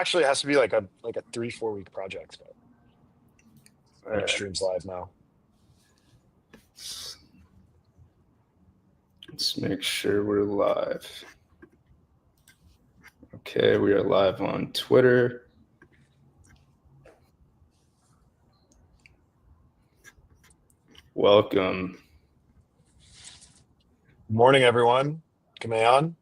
actually has to be like a 3-4 week project. But our right. stream's live now. Let's make sure we're live. Okay, we are live on Twitter. Welcome. Good morning, everyone. Kamayan.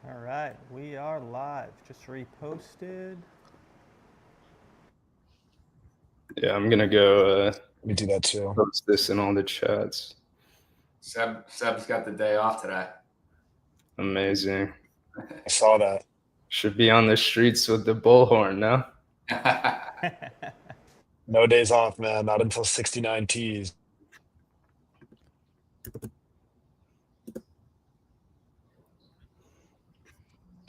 All right, we are live. Just reposted. Yeah, I'm gonna go Let me do that too. post this in all the chats. Seb's got the day off today. Amazing. I saw that. Should be on the streets with the bullhorn now. No days off, man. Not until 69 T's.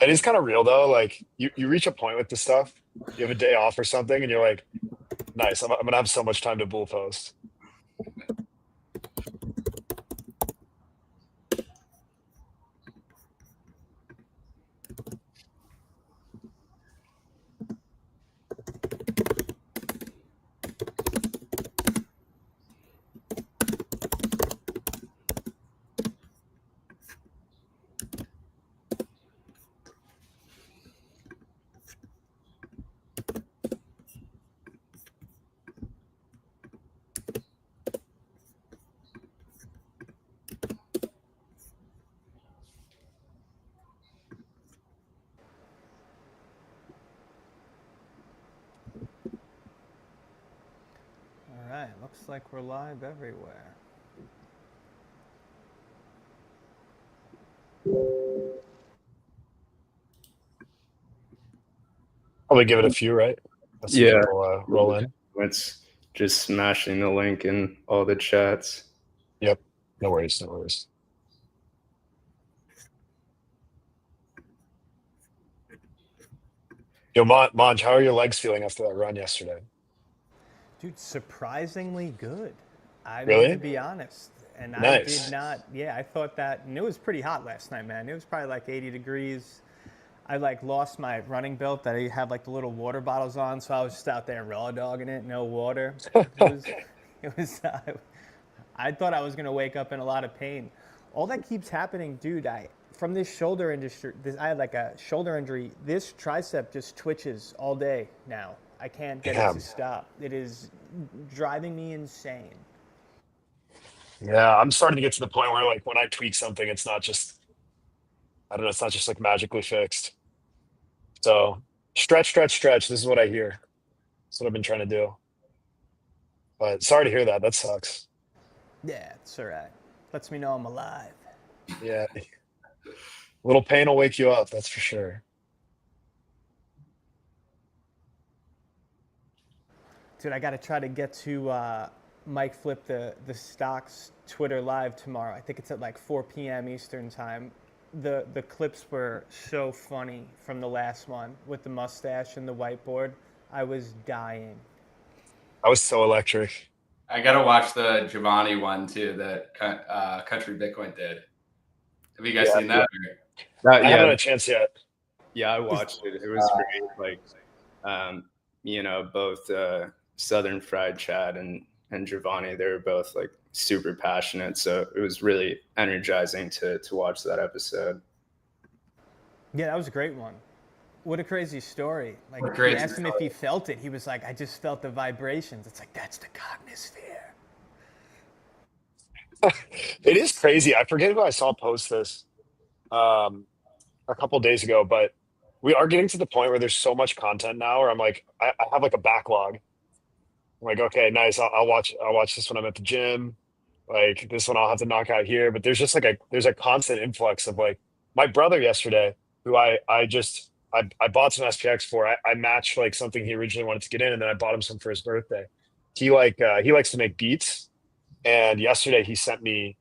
It is kind of real though. Like you reach a point with this stuff. You have a day off or something, and you're like, nice. I'm gonna have so much time to bull post. All right, looks like we're live everywhere. Probably give it a few, right? Let's see people roll in. It's just smashing the link in all the chats. Yep. No worries. No worries. Yo, Monj, how are your legs feeling after that run yesterday? Dude, surprisingly good. I Really? mean, to be honest. And Nice. I did not, I thought that, and it was pretty hot last night, man. It was probably like 80 degrees. I lost my running belt that I had the little water bottles on, so I was just out there raw dogging it, no water. It was I thought I was gonna wake up in a lot of pain. All that keeps happening, dude. From this shoulder injury, I had a shoulder injury. This tricep just twitches all day now. I can't get it to stop. It is driving me insane. Yeah, I'm starting to get to the point where when I tweak something, it's not just, I don't know, it's not just magically fixed. So stretch. This is what I hear. That's what I've been trying to do. But sorry to hear that. That sucks. Yeah, it's all right. Lets me know I'm alive. Yeah. A little pain will wake you up, that's for sure. Dude, I got to try to get to Mike Flip the Stocks Twitter live tomorrow. I think it's at 4 p.m. Eastern time. The clips were so funny from the last one with the mustache and the whiteboard. I was dying. I was so electric. I gotta watch the Giovanni one too that Country Bitcoin did. Have you guys seen that? I haven't had a chance yet. Yeah, I watched it. It was great. Both Southern Fried Chad and Giovanni, they were both super passionate. So it was really energizing to watch that episode. Yeah, that was a great one. What a crazy story. He asked him if he felt it. He was like, I just felt the vibrations. It's that's the cognosphere. It is crazy. I forget who I saw post this a couple days ago, but we are getting to the point where there's so much content now where I'm I have a backlog. I'm okay, nice. I'll watch this when I'm at the gym. This one I'll have to knock out here. But there's just there's a constant influx of my brother yesterday, who I bought some SPX for. I matched something he originally wanted to get in, and then I bought him some for his birthday. He likes to make beats, and yesterday he sent me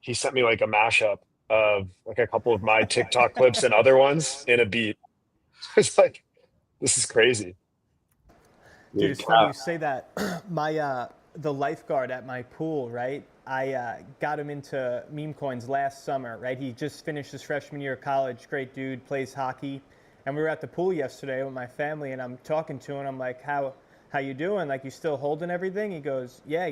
a mashup of a couple of my TikTok clips and other ones in a beat. It's this is crazy. Dude, it's funny you say that. The lifeguard at my pool, right? I got him into meme coins last summer, right? He just finished his freshman year of college. Great dude, plays hockey. And we were at the pool yesterday with my family, and I'm talking to him. I'm like, how you doing? Like, you still holding everything? He goes, yeah,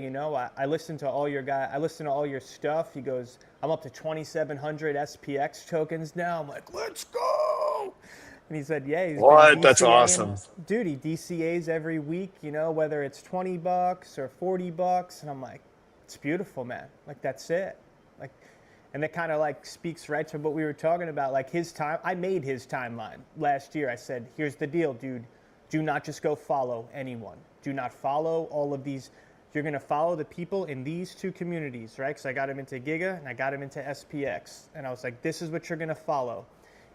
I listen to all your I listen to all your stuff. He goes, I'm up to 2,700 SPX tokens now. I'm like, let's go. And he said, yeah, he's been What? That's DCAing. awesome. Dude, he DCAs every week, whether it's $20 or $40. And I'm like, it's beautiful, man. Like, that's it. Like, and that kind of like speaks right to what we were talking about. Like his time, I made his timeline last year. I said, here's the deal, dude. Do not just go follow anyone. Do not follow all of these. You're going to follow the people in these two communities, right? Because I got him into Giga and I got him into SPX. And I was like, this is what you're going to follow.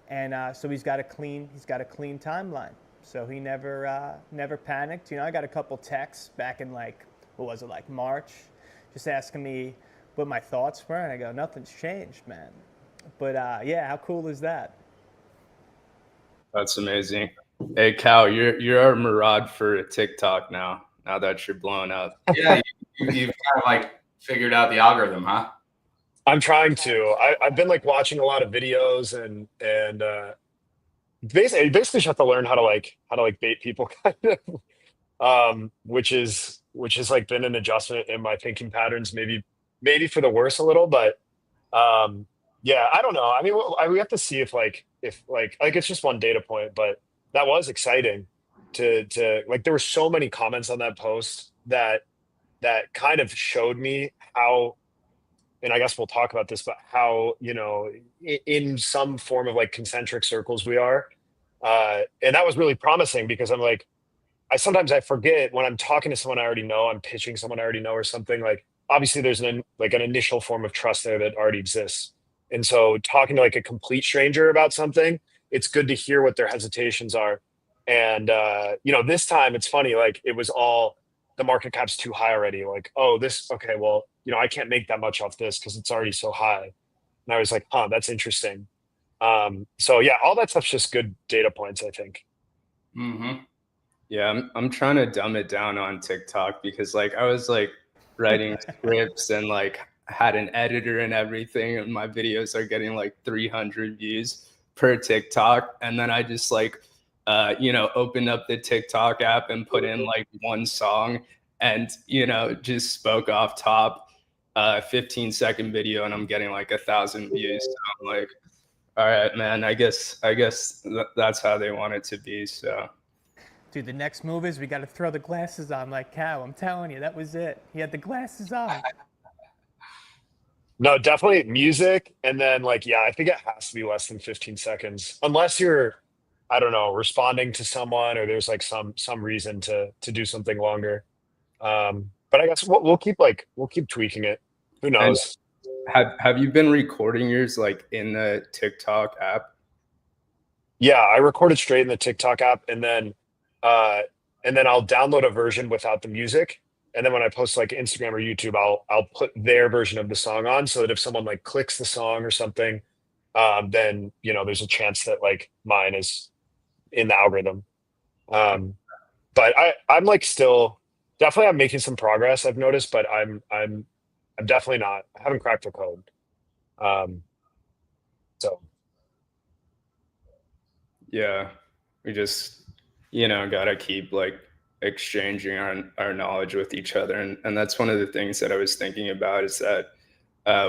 And so he's got a clean timeline. So he never panicked. I got a couple texts back in like, what was it, like March, just asking me what my thoughts were. And I go, nothing's changed, man. But yeah, how cool is that? That's amazing. Hey, Cal, you're our Murad for TikTok now. Now that you're blowing up. Yeah, you've kind of like figured out the algorithm, huh? I'm trying to. I've been like watching a lot of videos and basically you basically just have to learn how to bait people kind of. Which is like been an adjustment in my thinking patterns, maybe for the worse a little, but yeah, I don't know. I mean, we have to see if it's just one data point, but that was exciting to like there were so many comments on that post that kind of showed me how, and I guess we'll talk about this, but how, in some form of like concentric circles we are. And that was really promising because I'm like, I forget when I'm talking to someone I already know, I'm pitching someone I already know or something. Like obviously there's an initial form of trust there that already exists. And so talking to like a complete stranger about something, it's good to hear what their hesitations are. And this time it's funny, like it was all the market cap's too high already. Like, oh, this okay, well, I can't make that much off this because it's already so high. And I was like, huh, that's interesting. So yeah, all that stuff's just good data points, I think. Mm-hmm. Yeah, I'm trying to dumb it down on TikTok because like I was like writing scripts and like had an editor and everything, and my videos are getting like 300 views per TikTok, and then I just like opened up the TikTok app and put in like one song and just spoke off top, 15-second video, and I'm getting like 1,000 views. So I'm like, all right, man, I guess that's how they want it to be. So. Dude, the next move is we got to throw the glasses on like Cow. I'm telling you, that was it. He had the glasses on. No, definitely music. And then like, yeah, I think it has to be less than 15 seconds, unless you're, I don't know, responding to someone or there's like some reason to do something longer. But I guess we'll keep tweaking it. Who And knows? have you been recording yours like in the TikTok app? Yeah, I recorded straight in the TikTok app uh and then I'll download a version without the music. And then when I post like Instagram or YouTube, I'll put their version of the song on so that if someone like clicks the song or something, then there's a chance that like mine is in the algorithm. Um, but I'm like still definitely I'm making some progress I've noticed, but I'm definitely not. I haven't cracked the code. Um, so Yeah, we just gotta keep like exchanging our knowledge with each other, and that's one of the things that I was thinking about is that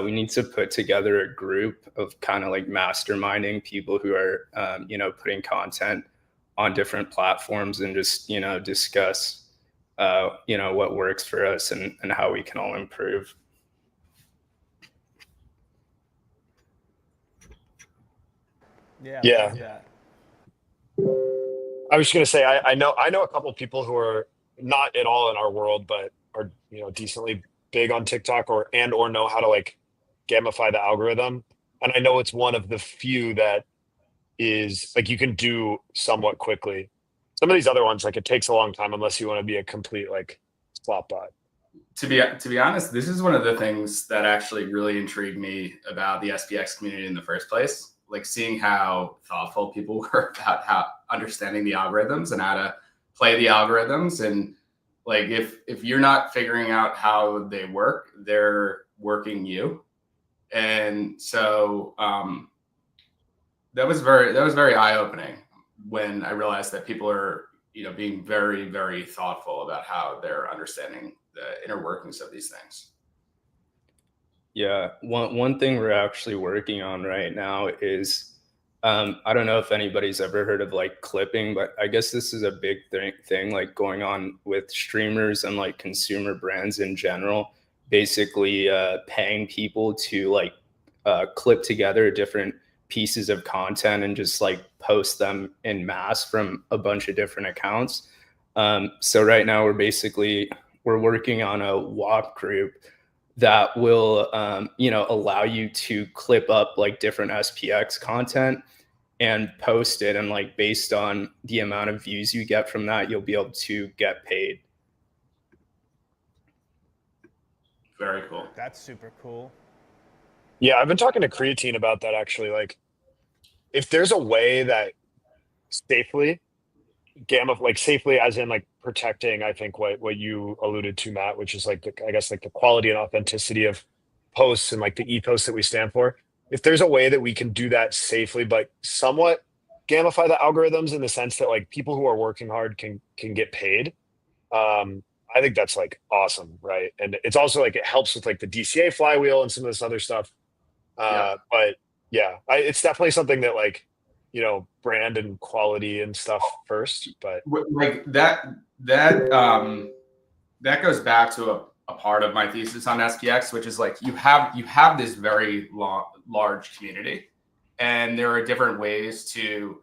we need to put together a group of kind of like masterminding people who are putting content on different platforms and just discuss what works for us and how we can all improve. Yeah, I yeah, love that. I was just gonna say I know a couple people who are not at all in our world, but are decently big on TikTok or know how to like gamify the algorithm. And I know it's one of the few that is like you can do somewhat quickly. Some of these other ones, like it takes a long time unless you want to be a complete like slop bot. To be honest, this is one of the things that actually really intrigued me about the SPX community in the first place. Like seeing how thoughtful people were about how understanding the algorithms and how to play the algorithms. And like if you're not figuring out how they work, they're working you. And so that was very eye-opening when I realized that people are, being very, very thoughtful about how they're understanding the inner workings of these things. Yeah, one thing we're actually working on right now is I don't know if anybody's ever heard of like clipping, but I guess this is a big thing like going on with streamers and like consumer brands in general. Basically, paying people to like clip together different pieces of content and just like post them in mass from a bunch of different accounts. So right now we're working on a WAP group that will allow you to clip up like different SPX content and post it, and like based on the amount of views you get from that, you'll be able to get paid. Very cool. That's super cool. Yeah, I've been talking to Creatine about that actually. Like, if there's a way that safely like safely as in like protecting, I think what you alluded to, Matt, which is like I guess like the quality and authenticity of posts and like the ethos that we stand for. If there's a way that we can do that safely, but somewhat gamify the algorithms in the sense that like people who are working hard can get paid. I think that's like awesome, right? And it's also like it helps with like the DCA flywheel and some of this other stuff. But yeah, it's definitely something that like, brand and quality and stuff first. But like that goes back to a part of my thesis on SPX, which is like you have this very large community, and there are different ways to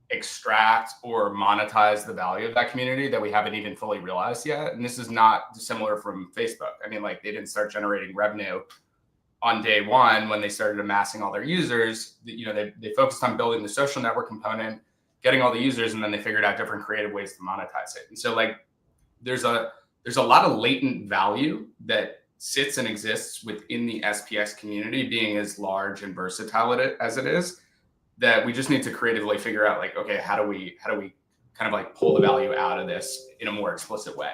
extract or monetize the value of that community that we haven't even fully realized yet. And this is not dissimilar from Facebook. I mean, like they didn't start generating revenue on day one when they started amassing all their users. They focused on building the social network component, getting all the users, and then they figured out different creative ways to monetize it. And so like there's a lot of latent value that sits and exists within the SPX community, being as large and versatile as it is, that we just need to creatively figure out like, okay, how do we kind of like pull the value out of this in a more explicit way?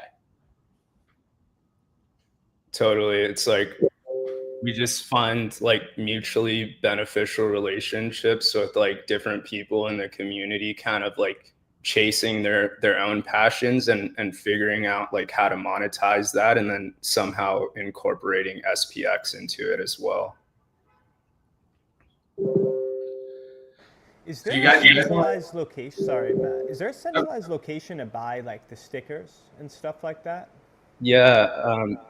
Totally. It's like we just find like mutually beneficial relationships with like different people in the community, kind of like chasing their own passions and figuring out like how to monetize that, and then somehow incorporating SPX into it as well. Is there a centralized location? Sorry, Matt. Is there a centralized location to buy like the stickers and stuff like that? Yeah,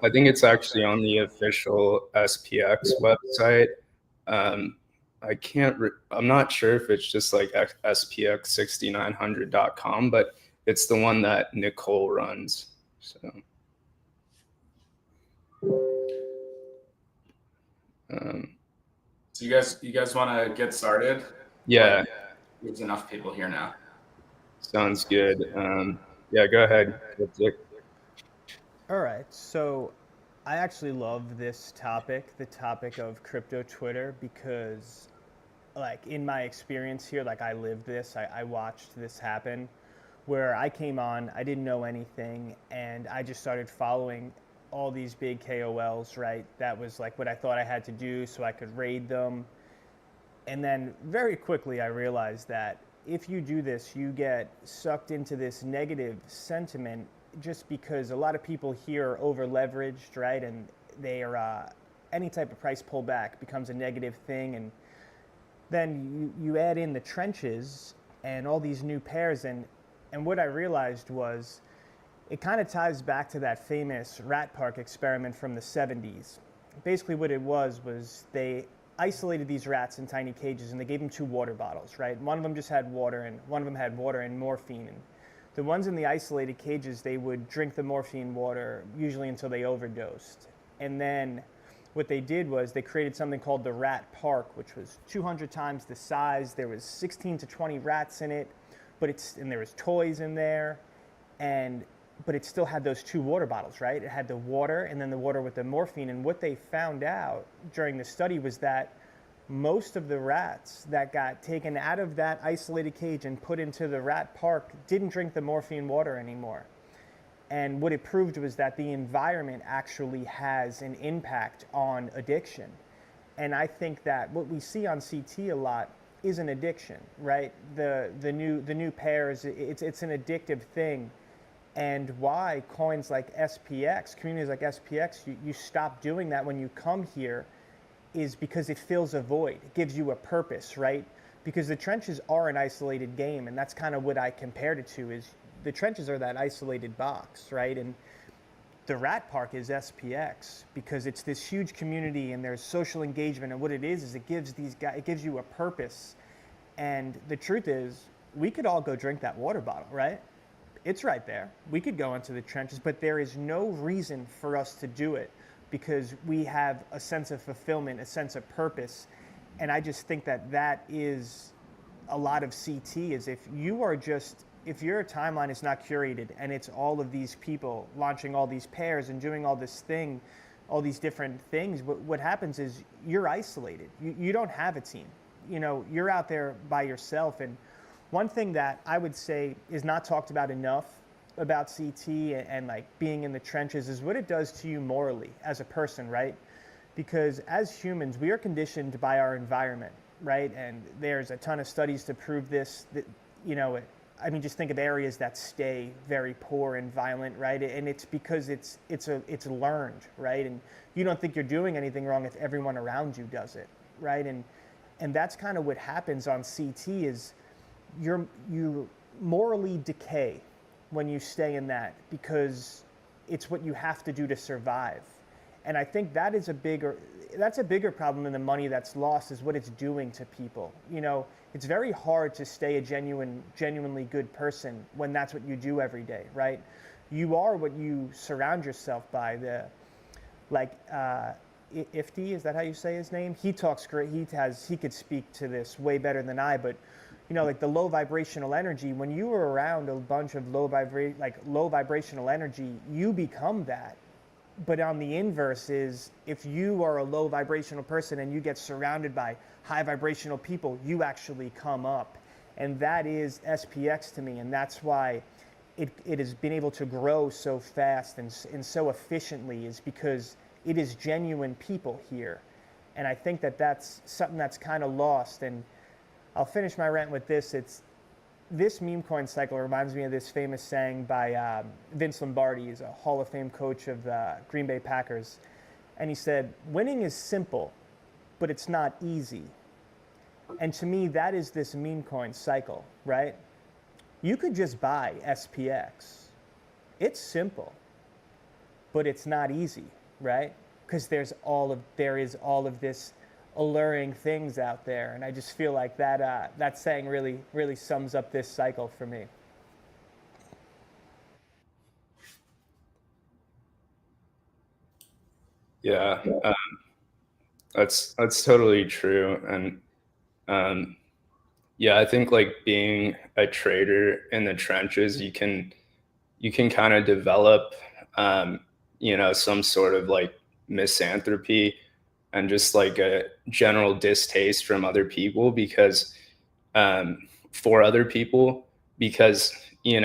I think it's actually on the official SPX website. I'm not sure if it's just like spx6900.com, but it's the one that Nicole runs. So, so you guys want to get started? Yeah. Like, there's enough people here now. Sounds good. Yeah, go ahead. All right, so I actually love this topic, the topic of crypto Twitter, because like in my experience here, like I lived this, I watched this happen, where I came on, I didn't know anything, and I just started following all these big KOLs, right? That was like what I thought I had to do so I could raid them. And then very quickly I realized that if you do this, you get sucked into this negative sentiment just because a lot of people here are over leveraged, right? And they are, any type of price pullback becomes a negative thing. And then you add in the trenches and all these new pairs. And what I realized was it kind of ties back to that famous rat park experiment from the 70s. Basically what it was they isolated these rats in tiny cages and they gave them 2 water bottles, right? One of them just had water and one of them had water and morphine. And the ones in the isolated cages, they would drink the morphine water usually until they overdosed. And then what they did was they created something called the rat park, which was 200 times the size. There was 16 to 20 rats in it, and there was toys in there, but it still had those 2 water bottles, right? It had the water and then the water with the morphine. And what they found out during the study was that most of the rats that got taken out of that isolated cage and put into the rat park didn't drink the morphine water anymore. And what it proved was that the environment actually has an impact on addiction. And I think that what we see on CT a lot is an addiction, right? The new pairs, it's an addictive thing. And why coins like SPX, communities like SPX, you stop doing that when you come here is because it fills a void. It gives you a purpose, right? Because the trenches are an isolated game, and that's kind of what I compared it to, is the trenches are that isolated box, right? And the Rat Park is SPX because it's this huge community and there's social engagement, and what it is it gives these guys, it gives you a purpose. And the truth is, we could all go drink that water bottle, right? It's right there. We could go into the trenches, but there is no reason for us to do it because we have a sense of fulfillment, a sense of purpose. And I just think that that is a lot of CT, is if your timeline is not curated and it's all of these people launching all these pairs and doing all this thing, all these different things, what happens is you're isolated. You don't have a team. You're out there by yourself. And one thing that I would say is not talked about enough about CT and like being in the trenches is what it does to you morally as a person, right? Because as humans, we are conditioned by our environment, right? And there's a ton of studies to prove this, that, just think of areas that stay very poor and violent, right? And it's because it's learned, right? And you don't think you're doing anything wrong if everyone around you does it, right? And that's kind of what happens on CT is you morally decay when you stay in that because it's what you have to do to survive. And I think that's a bigger problem than the money that's lost, is what it's doing to people. It's very hard to stay a genuinely good person when that's what you do every day, right? You are what you surround yourself by. Ifti, is that how you say his name? He talks great. He could speak to this way better than I, but like the low vibrational energy, when you are around a bunch of low vibrational energy, you become that. But on the inverse is, if you are a low vibrational person and you get surrounded by high vibrational people, you actually come up. And that is SPX to me. And that's why it has been able to grow so fast and so efficiently, is because it is genuine people here. And I think that that's something that's kind of lost. And I'll finish my rant with this. This meme coin cycle reminds me of this famous saying by Vince Lombardi. He's a Hall of Fame coach of the Green Bay Packers. And he said, winning is simple, but it's not easy. And to me, that is this meme coin cycle, right? You could just buy SPX. It's simple, but it's not easy, right? Because there is all of this alluring things out there, and I just feel like that saying really sums up this cycle for me. Yeah, that's totally true, and yeah, I think like being a trader in the trenches, you can kind of develop, some sort of like misanthropy and just like a general distaste from other people for other people, because it's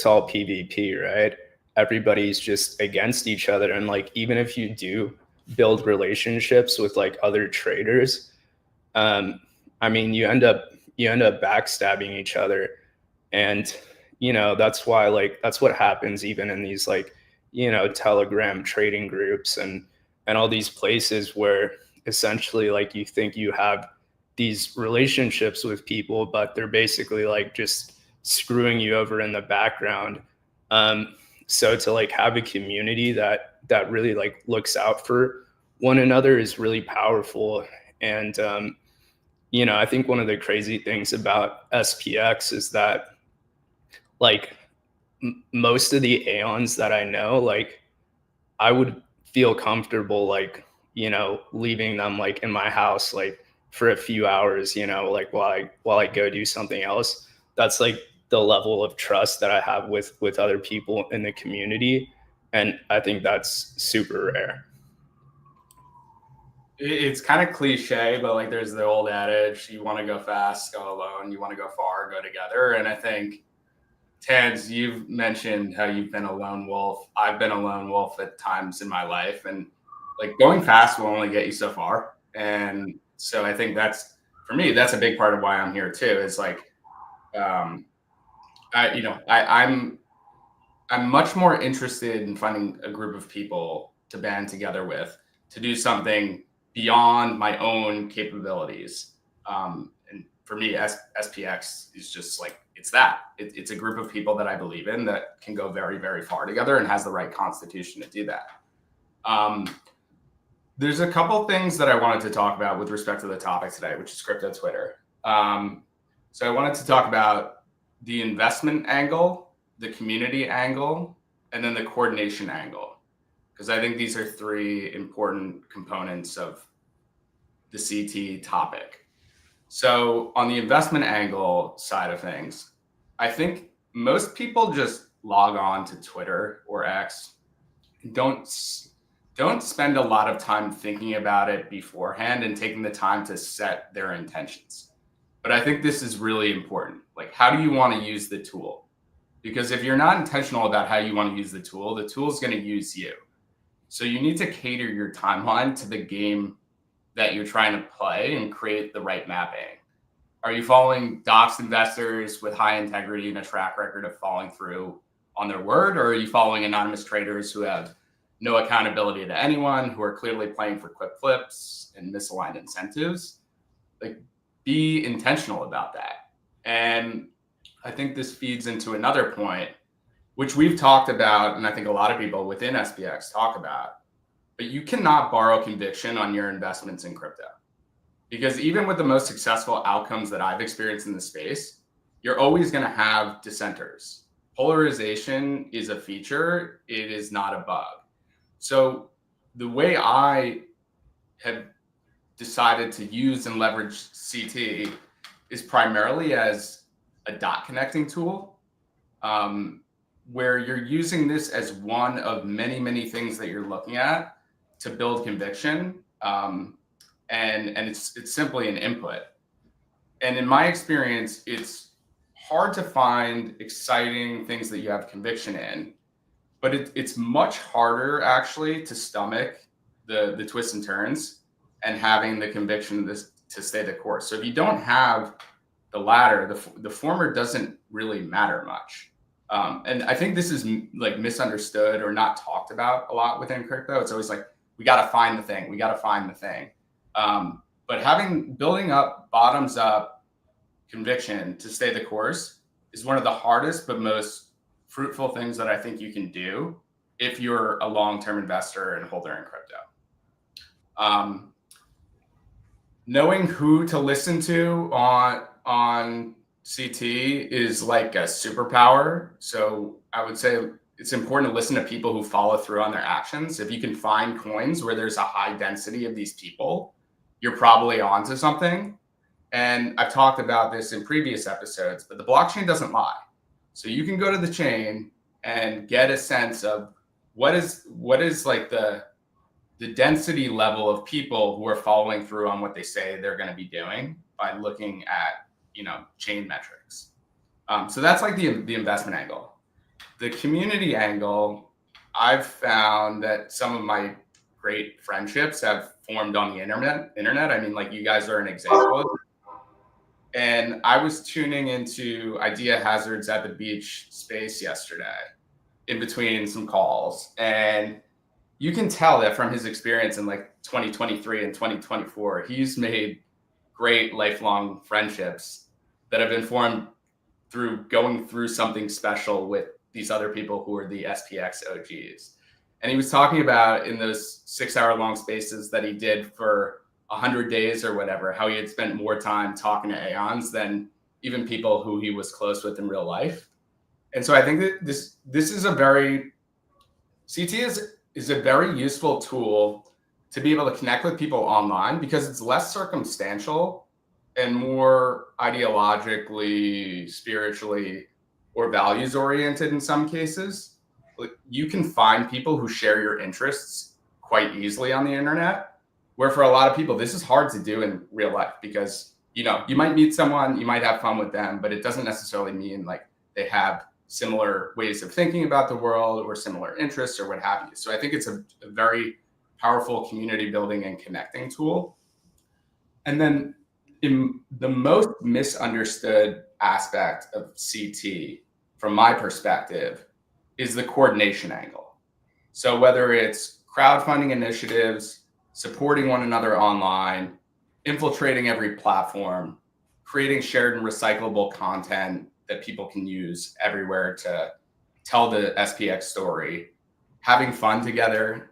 all PvP, right? Everybody's just against each other, and like even if you do build relationships with like other traders, you end up backstabbing each other, and that's why, like, that's what happens even in these like Telegram trading groups and all these places where essentially like you think you have these relationships with people, but they're basically like just screwing you over in the background. So to like have a community that really like looks out for one another is really powerful. And I think one of the crazy things about SPX is that like most of the Aeons that I know, like I would feel comfortable like leaving them like in my house like for a few hours, like while I go do something else. That's like the level of trust that I have with other people in the community, and I think that's super rare. It's kind of cliche, but like there's the old adage, you want to go fast, go alone. You want to go far, go together. And I think Tans, you've mentioned how you've been a lone wolf. I've been a lone wolf at times in my life, and like going fast will only get you so far. And so I think that's, for me, that's a big part of why I'm here too. Is like, I'm much more interested in finding a group of people to band together with to do something beyond my own capabilities. And for me, SPX is just like, it's that. It's a group of people that I believe in that can go very, very far together and has the right constitution to do that. There's a couple things that I wanted to talk about with respect to the topic today, which is crypto Twitter. So I wanted to talk about the investment angle, the community angle, and then the coordination angle, because I think these are three important components of the CT topic. So on the investment angle side of things, I think most people just log on to Twitter or X, don't spend a lot of time thinking about it beforehand and taking the time to set their intentions. But I think this is really important. Like, how do you want to use the tool? Because if you're not intentional about how you want to use the tool is going to use you. So you need to cater your timeline to the game that you're trying to play and create the right mapping. Are you following doxed investors with high integrity and a track record of following through on their word? Or are you following anonymous traders who have no accountability to anyone, who are clearly playing for quick flips and misaligned incentives? Like, be intentional about that. And I think this feeds into another point, which we've talked about, and I think a lot of people within SPX talk about, but you cannot borrow conviction on your investments in crypto. Because even with the most successful outcomes that I've experienced in the space, you're always going to have dissenters. Polarization is a feature, it is not a bug. So the way I have decided to use and leverage CT is primarily as a dot connecting tool, where you're using this as one of many, many things that you're looking at to build conviction. And it's simply an input. And in my experience, it's hard to find exciting things that you have conviction in, but it's much harder actually to stomach the twists and turns and having the conviction to stay the course. So if you don't have the latter, the former doesn't really matter much. And I think this is like misunderstood or not talked about a lot within crypto. It's always like, we got to find the thing. We got to find the thing. But building up bottoms up conviction to stay the course is one of the hardest but most fruitful things that I think you can do if you're a long-term investor and holder in crypto. Knowing who to listen to on CT is like a superpower. So I would say it's important to listen to people who follow through on their actions. If you can find coins where there's a high density of these people, you're probably onto something. And I've talked about this in previous episodes, but the blockchain doesn't lie. So you can go to the chain and get a sense of what is like the density level of people who are following through on what they say they're going to be doing by looking at, chain metrics. So that's like the investment angle. The community angle, I've found that some of my great friendships have formed on the internet. I mean, like, you guys are an example. And I was tuning into Idea Hazards at the Beach space yesterday in between some calls. And you can tell that from his experience in like 2023 and 2024, he's made great lifelong friendships that have been formed through going through something special with these other people who are the SPX OGs. And he was talking about in those 6-hour-long spaces that he did for 100 days or whatever, how he had spent more time talking to Aeons than even people who he was close with in real life. And so I think that this is CT is a very useful tool to be able to connect with people online, because it's less circumstantial and more ideologically, spiritually, or values oriented in some cases. You can find people who share your interests quite easily on the internet, where for a lot of people, this is hard to do in real life, because, you might meet someone, you might have fun with them, but it doesn't necessarily mean like they have similar ways of thinking about the world or similar interests or what have you. So I think it's a very powerful community building and connecting tool. And then in the most misunderstood aspect of CT, from my perspective, is the coordination angle. So whether it's crowdfunding initiatives, supporting one another online, infiltrating every platform, creating shared and recyclable content that people can use everywhere to tell the SPX story, having fun together,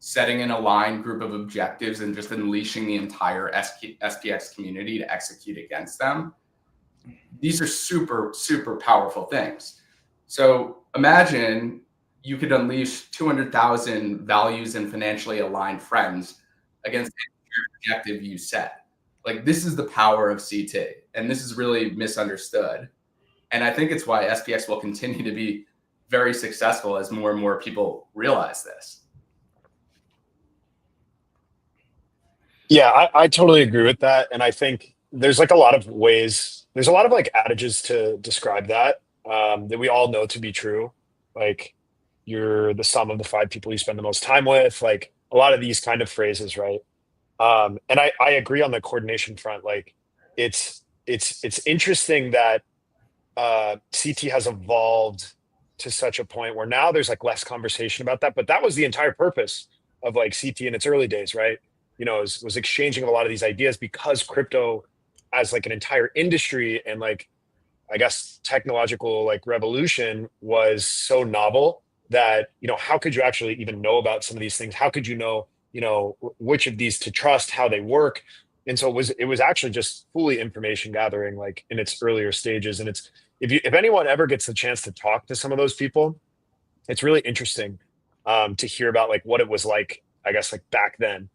setting an aligned group of objectives and just unleashing the entire SPX community to execute against them. These are super, super powerful things. So imagine you could unleash 200,000 values and financially aligned friends against the objective you set. Like, this is the power of CT, and this is really misunderstood. And I think it's why SPX will continue to be very successful as more and more people realize this. Yeah, I totally agree with that. And I think there's like a lot of ways, there's a lot of like adages to describe that, that we all know to be true. Like, you're the sum of the five people you spend the most time with, like a lot of these kind of phrases, right? And I agree on the coordination front. Like, it's interesting that CT has evolved to such a point where now there's like less conversation about that. But that was the entire purpose of like CT in its early days, right? You know, was exchanging a lot of these ideas because crypto as like an entire industry and like, I guess, technological like revolution was so novel that, you know, how could you actually even know about some of these things? How could you know, you know, which of these to trust, how they work? And so it was actually just fully information gathering like in its earlier stages. And it's, if anyone ever gets the chance to talk to some of those people, it's really interesting to hear about like what it was like, I guess, like back then.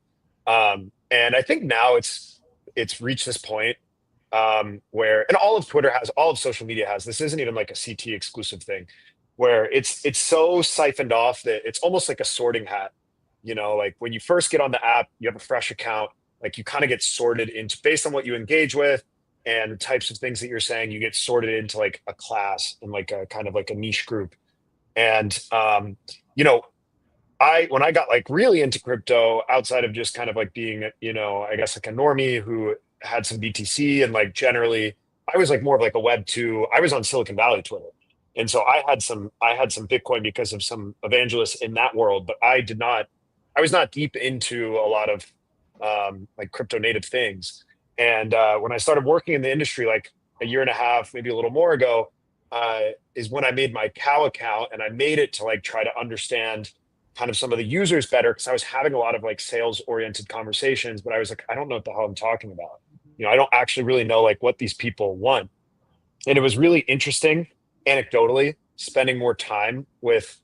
And I think now it's reached this point where, and all of Twitter has, all of social media has, this isn't even like a CT exclusive thing, where it's so siphoned off that it's almost like a sorting hat. You know, like when you first get on the app, you have a fresh account, like you kind of get sorted into based on what you engage with and the types of things that you're saying, you get sorted into like a class and like a kind of like a niche group. And you know, when I got like really into crypto outside of just kind of like being, you know, I guess like a normie who had some BTC and like generally I was like more of like a web two. I was on Silicon Valley Twitter. And so I had some Bitcoin because of some evangelists in that world, but I was not deep into a lot of like crypto native things. And when I started working in the industry like a year and a half, maybe a little more ago, is when I made my cow account and I made it to like try to understand kind of some of the users better because I was having a lot of like sales oriented conversations, but I was like, I don't know what the hell I'm talking about. You know, I don't actually really know like what these people want. And it was really interesting, anecdotally, spending more time with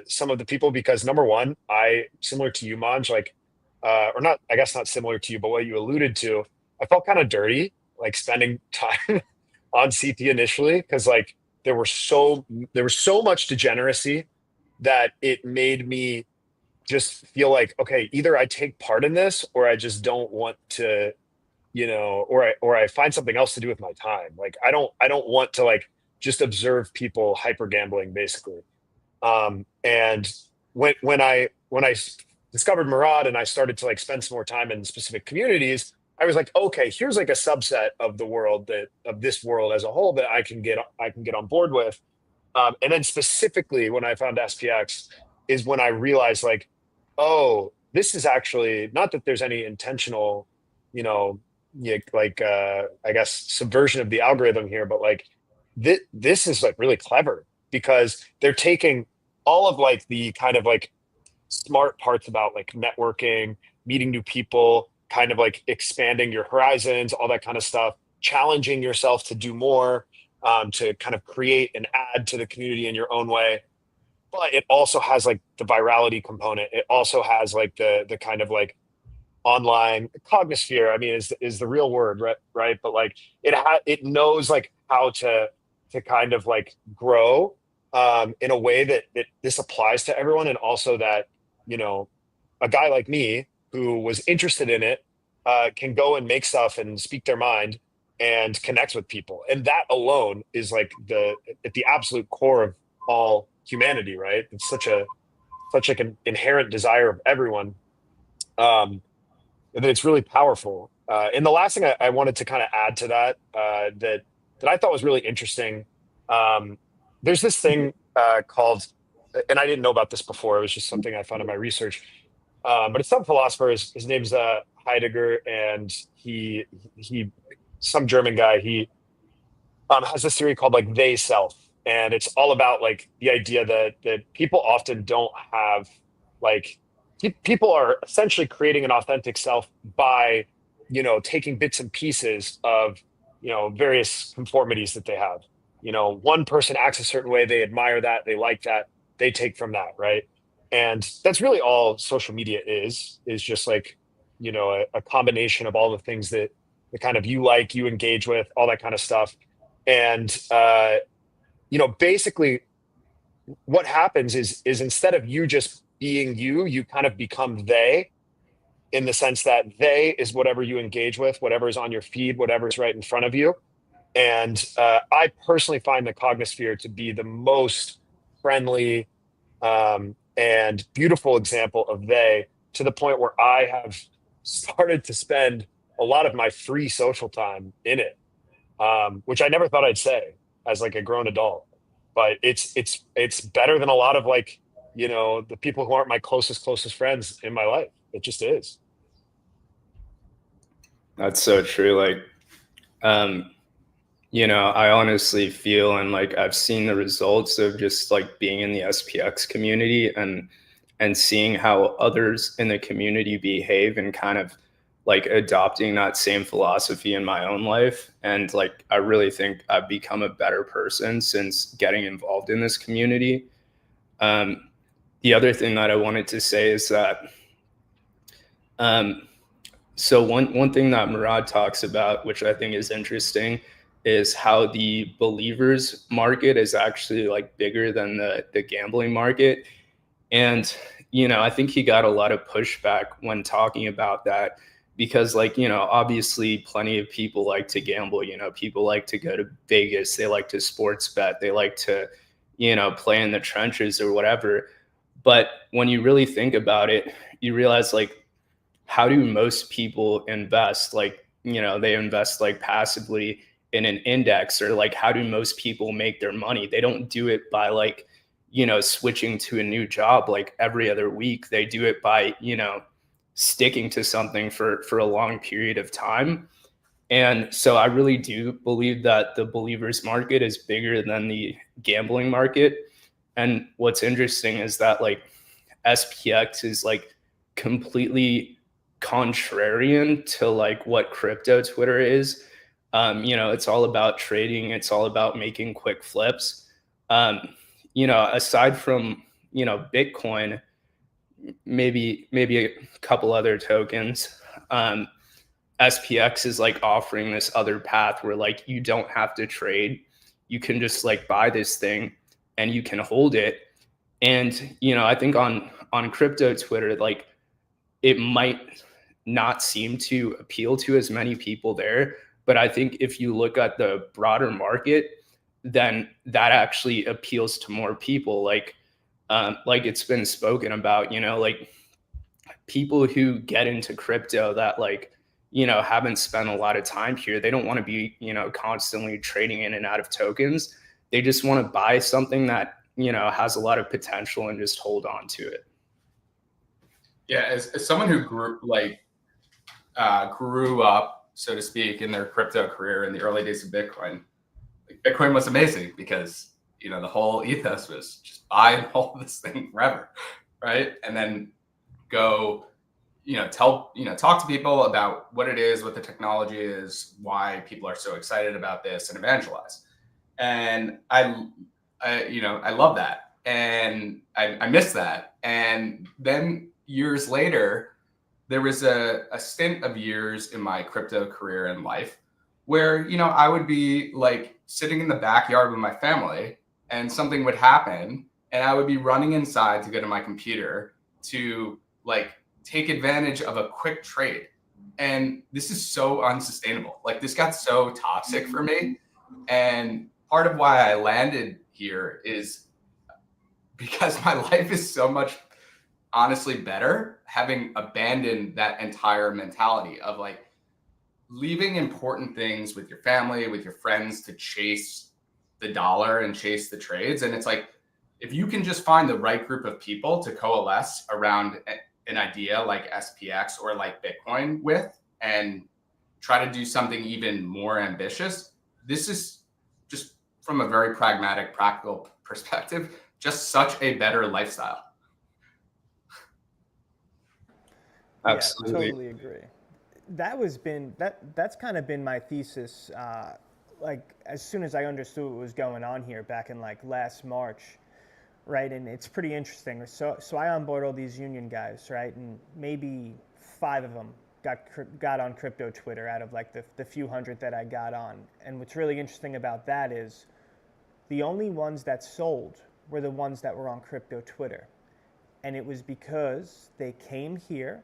some of the people because number one, similar to you, Manj, like, or not, I guess not similar to you, but what you alluded to, I felt kind of dirty, like spending time on CT initially because like there was so much degeneracy that it made me just feel like, okay, either I take part in this or I just don't want to, you know, or I find something else to do with my time. Like I don't want to like just observe people hyper gambling basically. And when I discovered Murad and I started to like spend some more time in specific communities, I was like, okay, here's like a subset of the world that of this world as a whole that I can get on board with. And then specifically when I found SPX is when I realized like, oh, this is actually not that there's any intentional, you know, yeah, like I guess subversion of the algorithm here, but like this is like really clever because they're taking all of like the kind of like smart parts about like networking, meeting new people, kind of like expanding your horizons, all that kind of stuff, challenging yourself to do more, to kind of create and add to the community in your own way. But it also has like the virality component. It also has like the kind of like online cognosphere. I mean, is the real word, right? Right. But like it knows like how to kind of like grow in a way that this applies to everyone, and also that, you know, a guy like me who was interested in it can go and make stuff and speak their mind and connect with people. And that alone is like at the absolute core of all humanity, right? It's such like an inherent desire of everyone. And it's really powerful. And the last thing I wanted to kind of add to that, that I thought was really interesting. There's this thing called, and I didn't know about this before. It was just something I found in my research. But it's some philosopher. His name's Heidegger, and he some German guy. He has this theory called like they self, and it's all about like the idea that people often don't have like people are essentially creating an authentic self by taking bits and pieces of various conformities that they have. One person acts a certain way, they admire that, they like that, they take from that, right? And that's really all social media is just like a combination of all the things that the kind of you engage with, all that kind of stuff. And basically what happens is instead of you just being you kind of become they, in the sense that they is whatever you engage with, whatever is on your feed, whatever is right in front of you. And I personally find the Cognosphere to be the most friendly and beautiful example of they, to the point where I have started to spend a lot of my free social time in it, which I never thought I'd say as like a grown adult. But it's better than a lot of like the people who aren't my closest friends in my life. It just is. That's so true. Like, I honestly feel, and like I've seen the results of just like being in the SPX community and seeing how others in the community behave and kind of like adopting that same philosophy in my own life. And like, I really think I've become a better person since getting involved in this community. The other thing that I wanted to say is that, so one thing that Murad talks about, which I think is interesting, is how the believers market is actually like bigger than the gambling market. And, I think he got a lot of pushback when talking about that, because like, obviously plenty of people like to gamble, people like to go to Vegas, they like to sports bet, they like to, play in the trenches or whatever. But when you really think about it, you realize like, how do most people invest? Like, they invest like passively in an index, or like, how do most people make their money? They don't do it by like, switching to a new job like every other week. They do it by, sticking to something for a long period of time. And so I really do believe that the believers market is bigger than the gambling market. And what's interesting is that like SPX is like completely contrarian to like what crypto Twitter is. It's all about trading. It's all about making quick flips. Aside from, Bitcoin, maybe a couple other tokens, SPX is like offering this other path where like you don't have to trade. You can just like buy this thing and you can hold it. And, I think on crypto Twitter, like it might not seem to appeal to as many people there. But I think if you look at the broader market, then that actually appeals to more people. Like it's been spoken about, like people who get into crypto that like, haven't spent a lot of time here. They don't want to be, constantly trading in and out of tokens. They just want to buy something that, has a lot of potential and just hold on to it. Yeah, as someone who grew up, so to speak, in their crypto career in the early days of Bitcoin, like Bitcoin was amazing because the whole ethos was just buy and hold this thing forever, right? And then go, talk to people about what it is, what the technology is, why people are so excited about this, and evangelize. And I love that, and I miss that. And then years later, there was a stint of years in my crypto career and life where, I would be like sitting in the backyard with my family and something would happen and I would be running inside to go to my computer to like take advantage of a quick trade. And this is so unsustainable. Like, this got so toxic for me. And part of why I landed here is because my life is so much honestly better having abandoned that entire mentality of like leaving important things with your family, with your friends to chase the dollar and chase the trades. And it's like, if you can just find the right group of people to coalesce around an idea like SPX or like Bitcoin with, and try to do something even more ambitious, this is just from a very pragmatic, practical perspective, just such a better lifestyle. Absolutely. Yeah, totally agree. That's kind of been my thesis. Like as soon as I understood what was going on here back in like last March, right? And it's pretty interesting. So I onboard all these union guys, right? And maybe 5 of them got on crypto Twitter out of like the few hundred that I got on. And what's really interesting about that is the only ones that sold were the ones that were on crypto Twitter. And it was because they came here,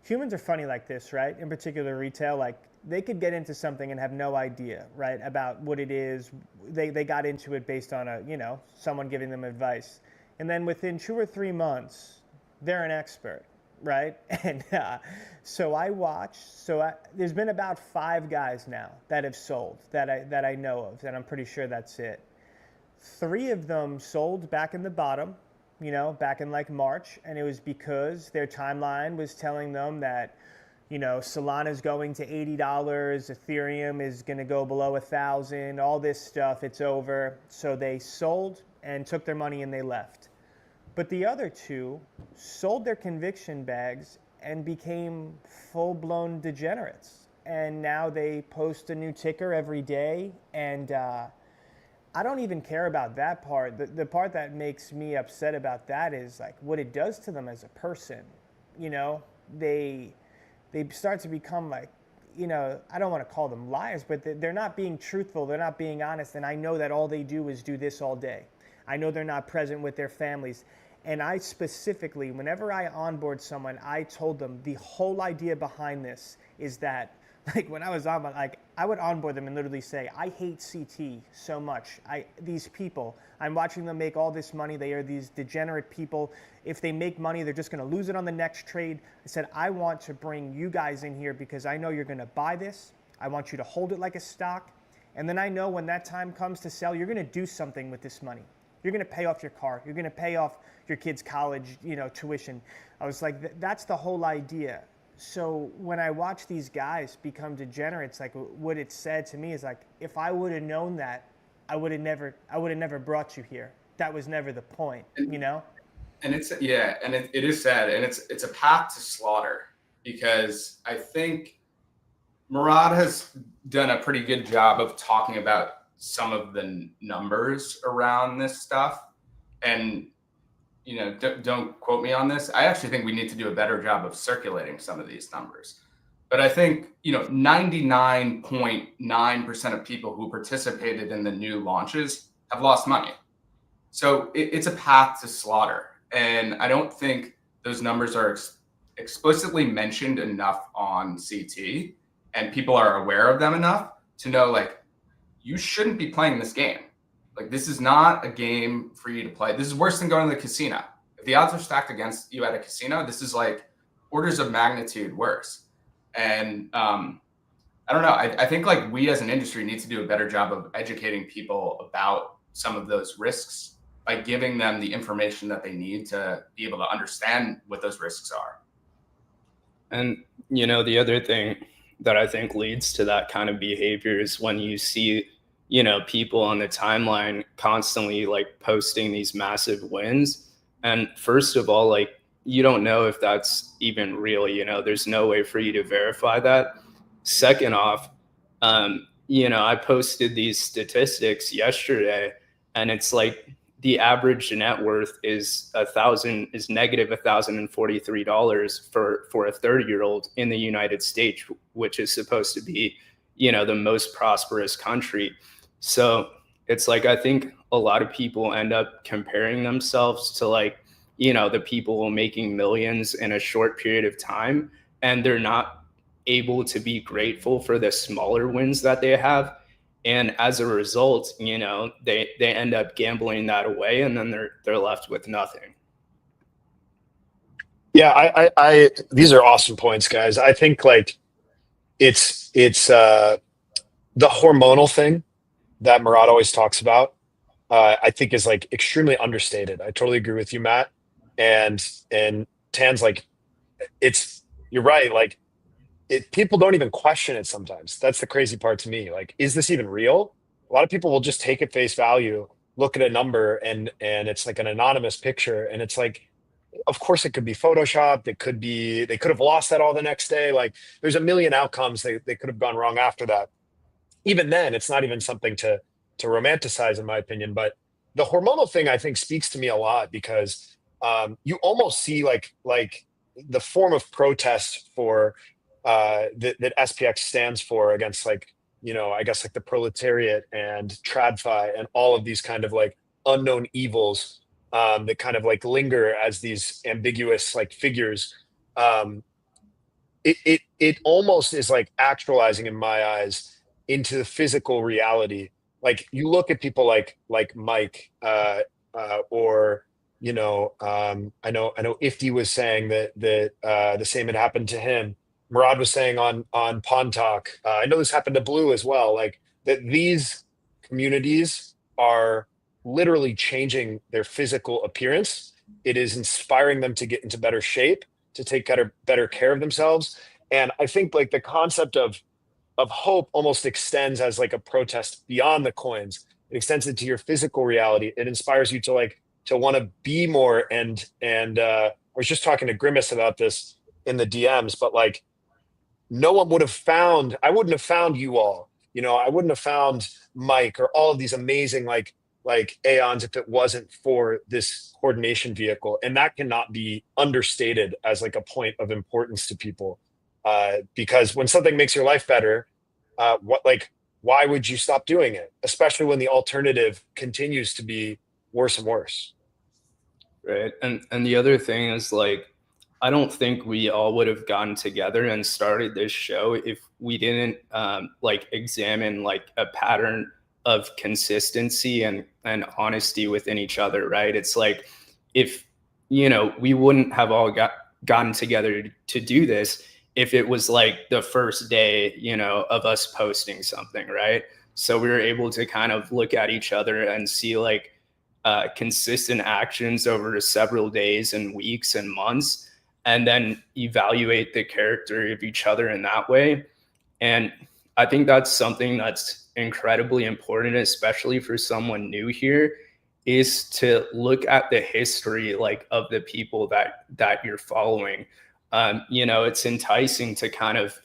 humans are funny like this, right? In particular retail, like they could get into something and have no idea, right, about what it is. They got into it based on someone giving them advice. And then within 2 or 3 months, they're an expert, right? And so I watched, there's been about 5 guys now that have sold that I know of, and I'm pretty sure that's it. 3 of them sold back in the bottom, back in like March, and it was because their timeline was telling them that, Solana's going to $80, Ethereum is going to go below 1,000, all this stuff, it's over. So they sold and took their money and they left. But the other 2 sold their conviction bags and became full-blown degenerates. And now they post a new ticker every day, and I don't even care about that part. The part that makes me upset about that is like what it does to them as a person. They start to become like, I don't want to call them liars, but they're not being truthful. They're not being honest. And I know that all they do is do this all day. I know they're not present with their families. And I specifically, whenever I onboard someone, I told them the whole idea behind this is that, like when I was on, like I would onboard them and literally say, I hate CT so much. These people, I'm watching them make all this money. They are these degenerate people. If they make money, they're just going to lose it on the next trade. I said, I want to bring you guys in here because I know you're going to buy this. I want you to hold it like a stock. And then I know when that time comes to sell, you're going to do something with this money. You're going to pay off your car. You're going to pay off your kid's college, tuition. I was like, that's the whole idea. So when I watch these guys become degenerates, like what it said to me is like, if I would have known that, I would have never brought you here. That was never the point, And it's and it is sad, and it's a path to slaughter, because I think Murad has done a pretty good job of talking about some of the numbers around this stuff. And don't quote me on this. I actually think we need to do a better job of circulating some of these numbers. But I think, 99.9% of people who participated in the new launches have lost money. So it's a path to slaughter. And I don't think those numbers are explicitly mentioned enough on CT, and people are aware of them enough to know, like, you shouldn't be playing this game. Like, this is not a game for you to play. This is worse than going to the casino. If the odds are stacked against you at a casino, this is like orders of magnitude worse. And I don't know. I think like we as an industry need to do a better job of educating people about some of those risks by giving them the information that they need to be able to understand what those risks are. And, the other thing that I think leads to that kind of behavior is when you see people on the timeline constantly like posting these massive wins. And first of all, like, you don't know if that's even real, there's no way for you to verify that. Second off, I posted these statistics yesterday, and it's like the average net worth is negative $1,043 for a 30-year-old in the United States, which is supposed to be, the most prosperous country. So it's like, I think a lot of people end up comparing themselves to like, the people making millions in a short period of time. and they're not able to be grateful for the smaller wins that they have. And as a result, they end up gambling that away, and then they're left with nothing. Yeah, these are awesome points, guys. I think like it's the hormonal thing that Murad always talks about. I think is like extremely understated. I totally agree with you, Matt. And Tan's like, you're right. Like people don't even question it sometimes. That's the crazy part to me. Like, is this even real? A lot of people will just take it face value, look at a number, and it's like an anonymous picture, and it's like, of course it could be photoshopped. It could be they could have lost that all the next day. Like, there's a million outcomes they could have gone wrong after that. Even then, it's not even something to romanticize, in my opinion. But the hormonal thing, I think, speaks to me a lot because you almost see like the form of protest for that SPX stands for against, like, I guess like the proletariat and tradfi and all of these kind of like unknown evils that kind of like linger as these ambiguous like figures. Um, it almost is like actualizing in my eyes into the physical reality. Like, you look at people like Mike, or I know Ifty was saying that the same had happened to him. Murad was saying on Pond Talk. I know this happened to Blue as well. Like, that these communities are literally changing their physical appearance. It is inspiring them to get into better shape, to take better care of themselves. And I think like the concept of hope almost extends as like a protest beyond the coins. It extends it to your physical reality. It inspires you to like to want to be more. And I was just talking to Grimace about this in the DMs, but like, no one would have found I wouldn't have found you all. I wouldn't have found Mike or all of these amazing like aeons if it wasn't for this coordination vehicle. And that cannot be understated as like a point of importance to people. Because when something makes your life better, why would you stop doing it? Especially when the alternative continues to be worse and worse. Right. And the other thing is, like, I don't think we all would have gotten together and started this show if we didn't like examine like a pattern of consistency and honesty within each other. Right. It's like, if we wouldn't have all gotten together to do this if it was like the first day of us posting something, right? So we were able to kind of look at each other and see like consistent actions over several days and weeks and months, and then evaluate the character of each other in that way. And I think that's something that's incredibly important, especially for someone new here, is to look at the history like of the people that you're following. It's enticing to kind of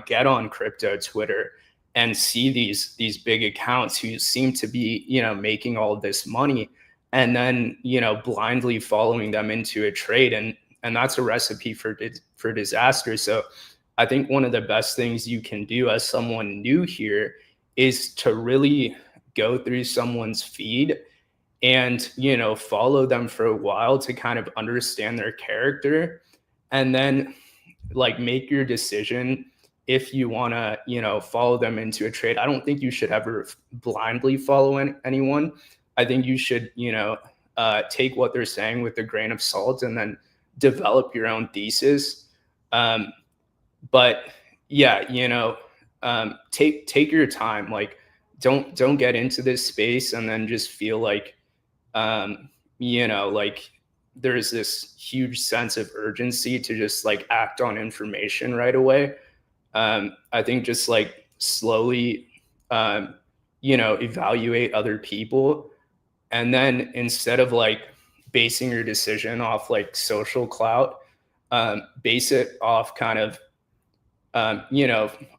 get on crypto Twitter and see these big accounts who seem to be making all of this money, and then blindly following them into a trade, and that's a recipe for disaster. So I think one of the best things you can do as someone new here is to really go through someone's feed and follow them for a while to kind of understand their character, and then like make your decision if you want to follow them into a trade. I don't think you should ever blindly follow anyone. I think you should take what they're saying with a grain of salt and then develop your own thesis. But yeah, take your time. Like, don't get into this space and then just feel like like there's this huge sense of urgency to just like act on information right away. I think just like slowly evaluate other people, and then instead of like basing your decision off like social clout, base it off kind of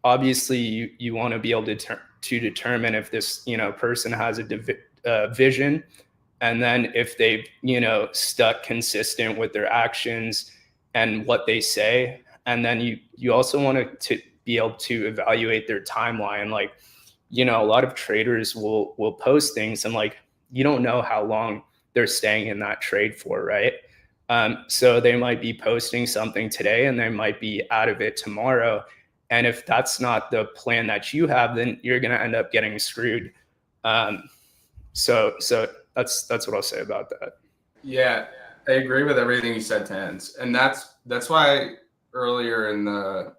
obviously you want to be able to determine if this person has a vision, and then if they've stuck consistent with their actions and what they say. And then you also want to be able to evaluate their timeline. Like, a lot of traders will post things and like you don't know how long they're staying in that trade for, right? So they might be posting something today and they might be out of it tomorrow. And if that's not the plan that you have, then you're going to end up getting screwed. So that's what I'll say about that. Yeah, I agree with everything you said, Tans, and that's why earlier in the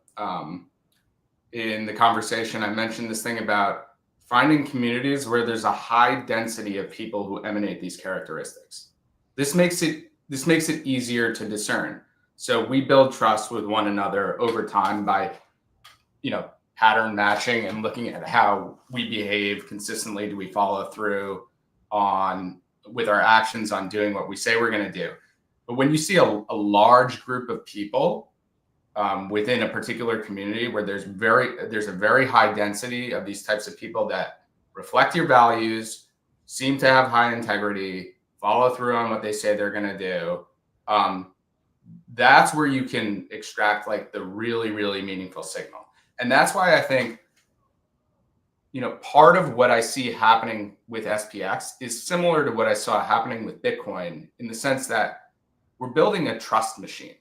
conversation I mentioned this thing about finding communities where there's a high density of people who emanate these characteristics. This makes it easier to discern. So we build trust with one another over time by, pattern matching and looking at how we behave consistently. Do we follow through with our actions on doing what we say we're going to do? But when you see a large group of people within a particular community where there's a very high density of these types of people that reflect your values, seem to have high integrity, follow through on what they say they're going to do, that's where you can extract like the really, really meaningful signal. And that's why I think, part of what I see happening with SPX is similar to what I saw happening with Bitcoin, in the sense that we're building a trust machine.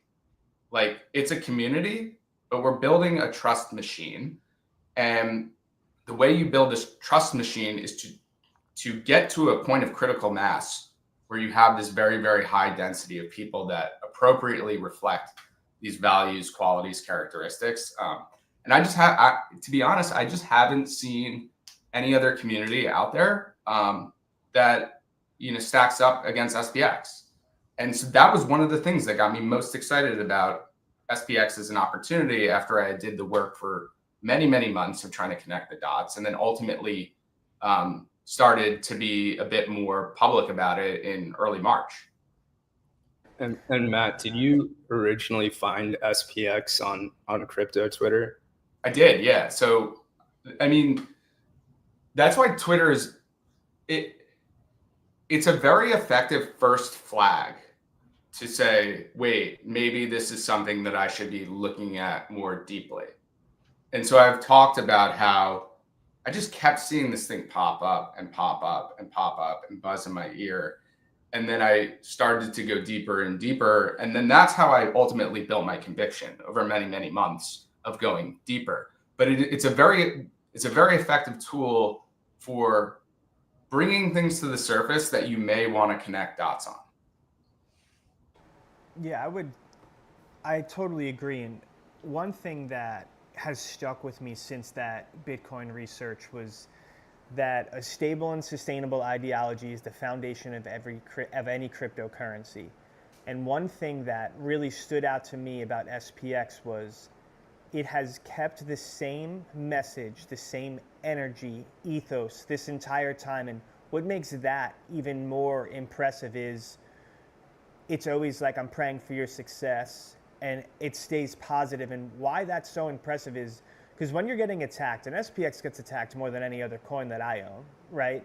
Like, it's a community, but we're building a trust machine. And the way you build this trust machine is to get to a point of critical mass where you have this very, very high density of people that appropriately reflect these values, qualities, characteristics. And to be honest, I just haven't seen any other community out there that stacks up against SPX. And so that was one of the things that got me most excited about SPX as an opportunity, after I did the work for many, many months of trying to connect the dots, and then ultimately started to be a bit more public about it in early March. And Matt, did you originally find SPX on crypto Twitter? I did, yeah. So, I mean, that's why Twitter it's a very effective first flag to say, wait, maybe this is something that I should be looking at more deeply. And so I've talked about how I just kept seeing this thing pop up and pop up and pop up and buzz in my ear. And then I started to go deeper and deeper. And then that's how I ultimately built my conviction over many, many months of going deeper. But it's a very effective tool for bringing things to the surface that you may want to connect dots on. Yeah, I totally agree. And one thing that has stuck with me since that Bitcoin research was that a stable and sustainable ideology is the foundation of any cryptocurrency. And one thing that really stood out to me about SPX was it has kept the same message, the same energy, ethos this entire time. And what makes that even more impressive is it's always like, I'm praying for your success, and it stays positive. And why that's so impressive is because when you're getting attacked, and SPX gets attacked more than any other coin that I own, right?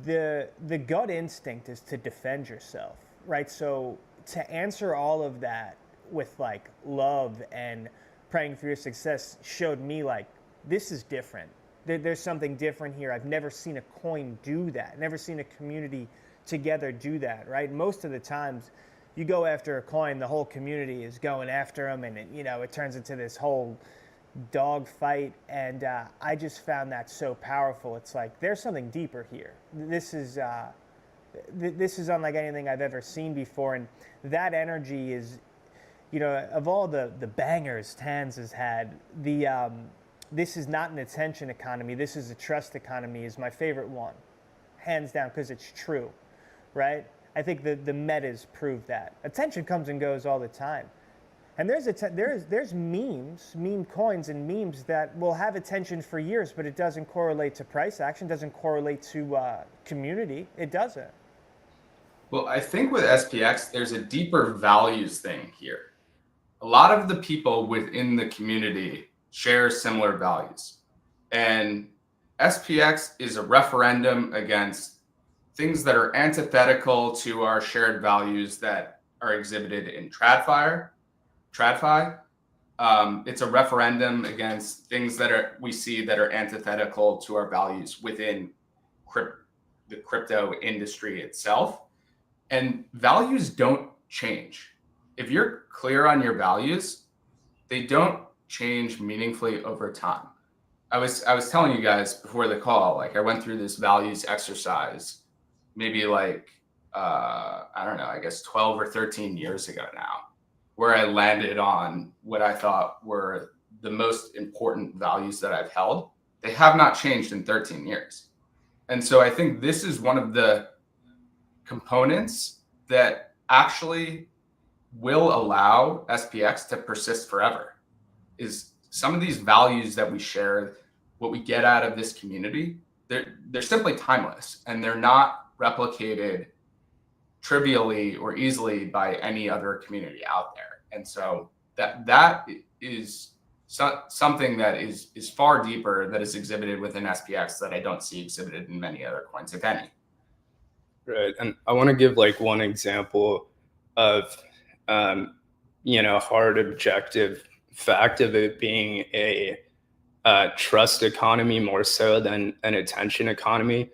The gut instinct is to defend yourself, right? So to answer all of that with like love and praying for your success showed me like, this is different. There's something different here. I've never seen a coin do that. Never seen a community together do that, right? Most of the times you go after a coin, the whole community is going after them, and it turns into this whole dog fight. And I just found that so powerful. It's like, there's something deeper here. This is unlike anything I've ever seen before. And that energy is, of all the bangers Tans has had, this is not an attention economy. This is a trust economy is my favorite one, hands down, because it's true, right? I think the metas prove that. Attention comes and goes all the time. And there's memes, meme coins and memes that will have attention for years, but it doesn't correlate to price action, doesn't correlate to community. It doesn't. Well, I think with SPX, there's a deeper values thing here. A lot of the people within the community share similar values. And SPX is a referendum against things that are antithetical to our shared values that are exhibited in TradFi. It's a referendum against things that we see that are antithetical to our values within the crypto industry itself. And values don't change. if you're clear on your values, they don't change meaningfully over time. I was telling you guys before the call, like I went through this values exercise maybe like I don't know, I guess 12 or 13 years ago now, where I landed on what I thought were the most important values that I've held. They have not changed in 13 years. And so I think this is one of the components that actually will allow SPX to persist forever, is some of these values that we share, what we get out of this community, they're simply timeless, and they're not replicated trivially or easily by any other community out there. And so that is something that is far deeper, that is exhibited within SPX, that I don't see exhibited in many other coins, if any. Right. And I want to give like one example of, hard objective fact of it being a trust economy more so than an attention economy.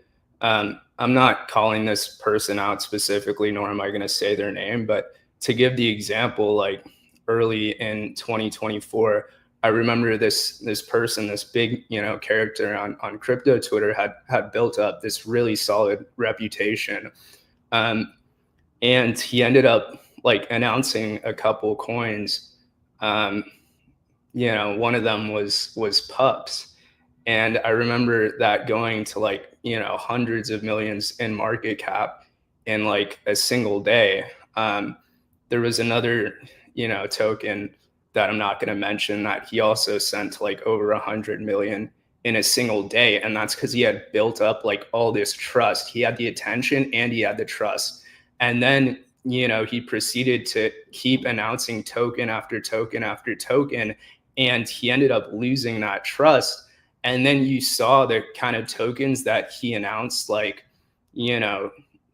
I'm not calling this person out specifically, nor am I going to say their name, but to give the example, like early in 2024, I remember this person, this big character on crypto Twitter had built up this really solid reputation, and he ended up like announcing a couple coins. One of them was pups, and I remember that going to like hundreds of millions in market cap in like a single day. There was another token that I'm not going to mention that he also sent like over 100 million in a single day, and that's because he had built up like all this trust. He had the attention and he had the trust, and then he proceeded to keep announcing token after token after token, and he ended up losing that trust. And then you saw the kind of tokens that he announced, like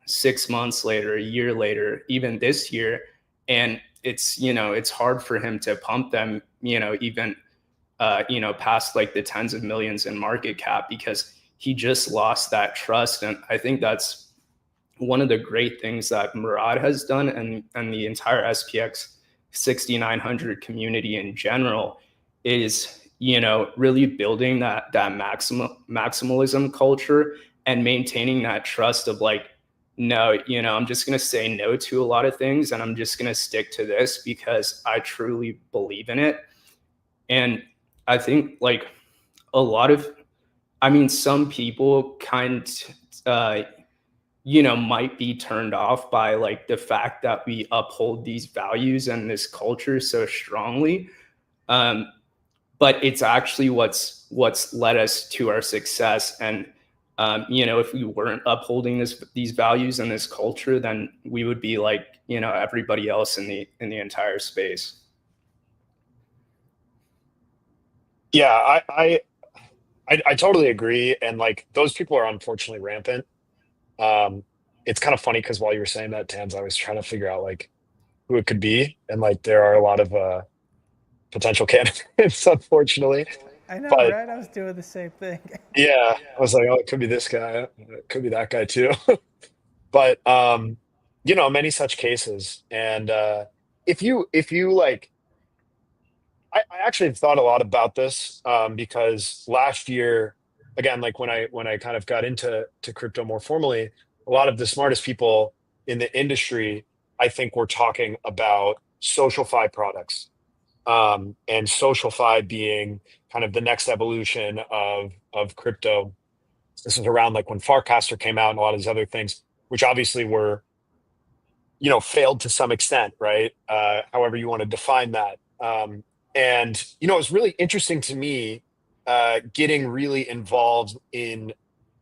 6 months later, a year later, even this year, and it's hard for him to pump them even past like the tens of millions in market cap, because he just lost that trust. And I think that's one of the great things that Murad has done, and the entire SPX 6900 community in general, is really building that maximalism culture and maintaining that trust of like, no, I'm just going to say no to a lot of things, and I'm just going to stick to this because I truly believe in it. And I think like some people might be turned off by like the fact that we uphold these values and this culture so strongly. But it's actually what's led us to our success. And if we weren't upholding these values and this culture, then we would be like everybody else in the entire space. Yeah, I totally agree, and like those people are unfortunately rampant. It's kind of funny because while you were saying that, Tans, I was trying to figure out like who it could be, and like there are a lot of potential candidates, unfortunately. I know, But right? I was doing the same thing. yeah, I was like, oh, it could be this guy, it could be that guy too. But many such cases, and if you like, I actually thought a lot about this because last year, again, like when I kind of got into crypto more formally, a lot of the smartest people in the industry, I think, were talking about social fi products, and social fi being kind of the next evolution of crypto. This is around like when Farcaster came out and a lot of these other things, which obviously were failed to some extent, right? However you want to define that. And it was really interesting to me getting really involved in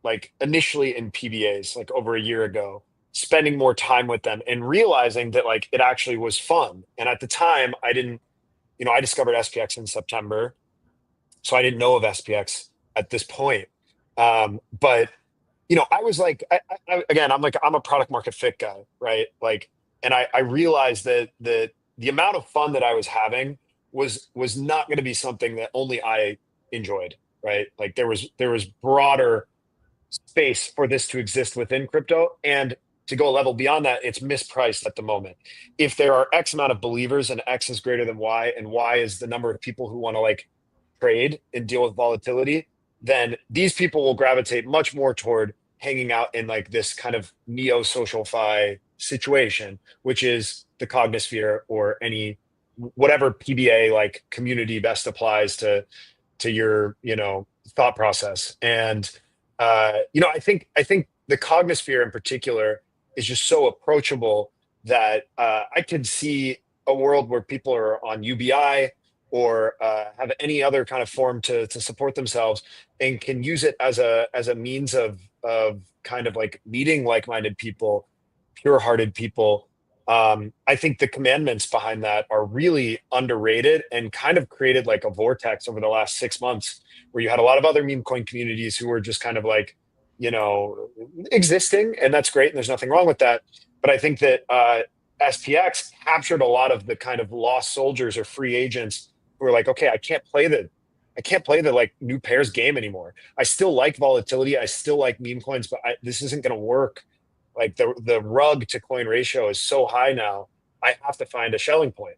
like initially in PBAs like over a year ago, spending more time with them and realizing that like it actually was fun. And at the time, I didn't, I discovered SPX in September, so I didn't know of SPX at this point. But I was like, again, I'm a product market fit guy, right? Like, and I realized that the amount of fun that I was having was not going to be something that only I enjoyed, right? Like there was broader space for this to exist within crypto, and to go a level beyond that, it's mispriced at the moment. If there are X amount of believers and X is greater than Y, and Y is the number of people who want to like trade and deal with volatility, then these people will gravitate much more toward hanging out in like this kind of neo social fi situation, which is the cognosphere or any whatever PBA like community best applies to your, you know, thought process. And you know, I think the cognosphere in particular is just so approachable that I could see a world where people are on UBI or have any other kind of form to support themselves and can use it as a means of kind of like meeting like-minded people, pure-hearted people. I think the commandments behind that are really underrated and kind of created like a vortex over the last 6 months where you had a lot of other meme coin communities who were just kind of like, you know, existing, and that's great, and there's nothing wrong with that. But I think that SPX captured a lot of the kind of lost soldiers or free agents who are like, okay, I can't play the like new pairs game anymore. I still like volatility, I still like meme coins, but this isn't going to work. Like the rug to coin ratio is so high now. I have to find a Schelling point.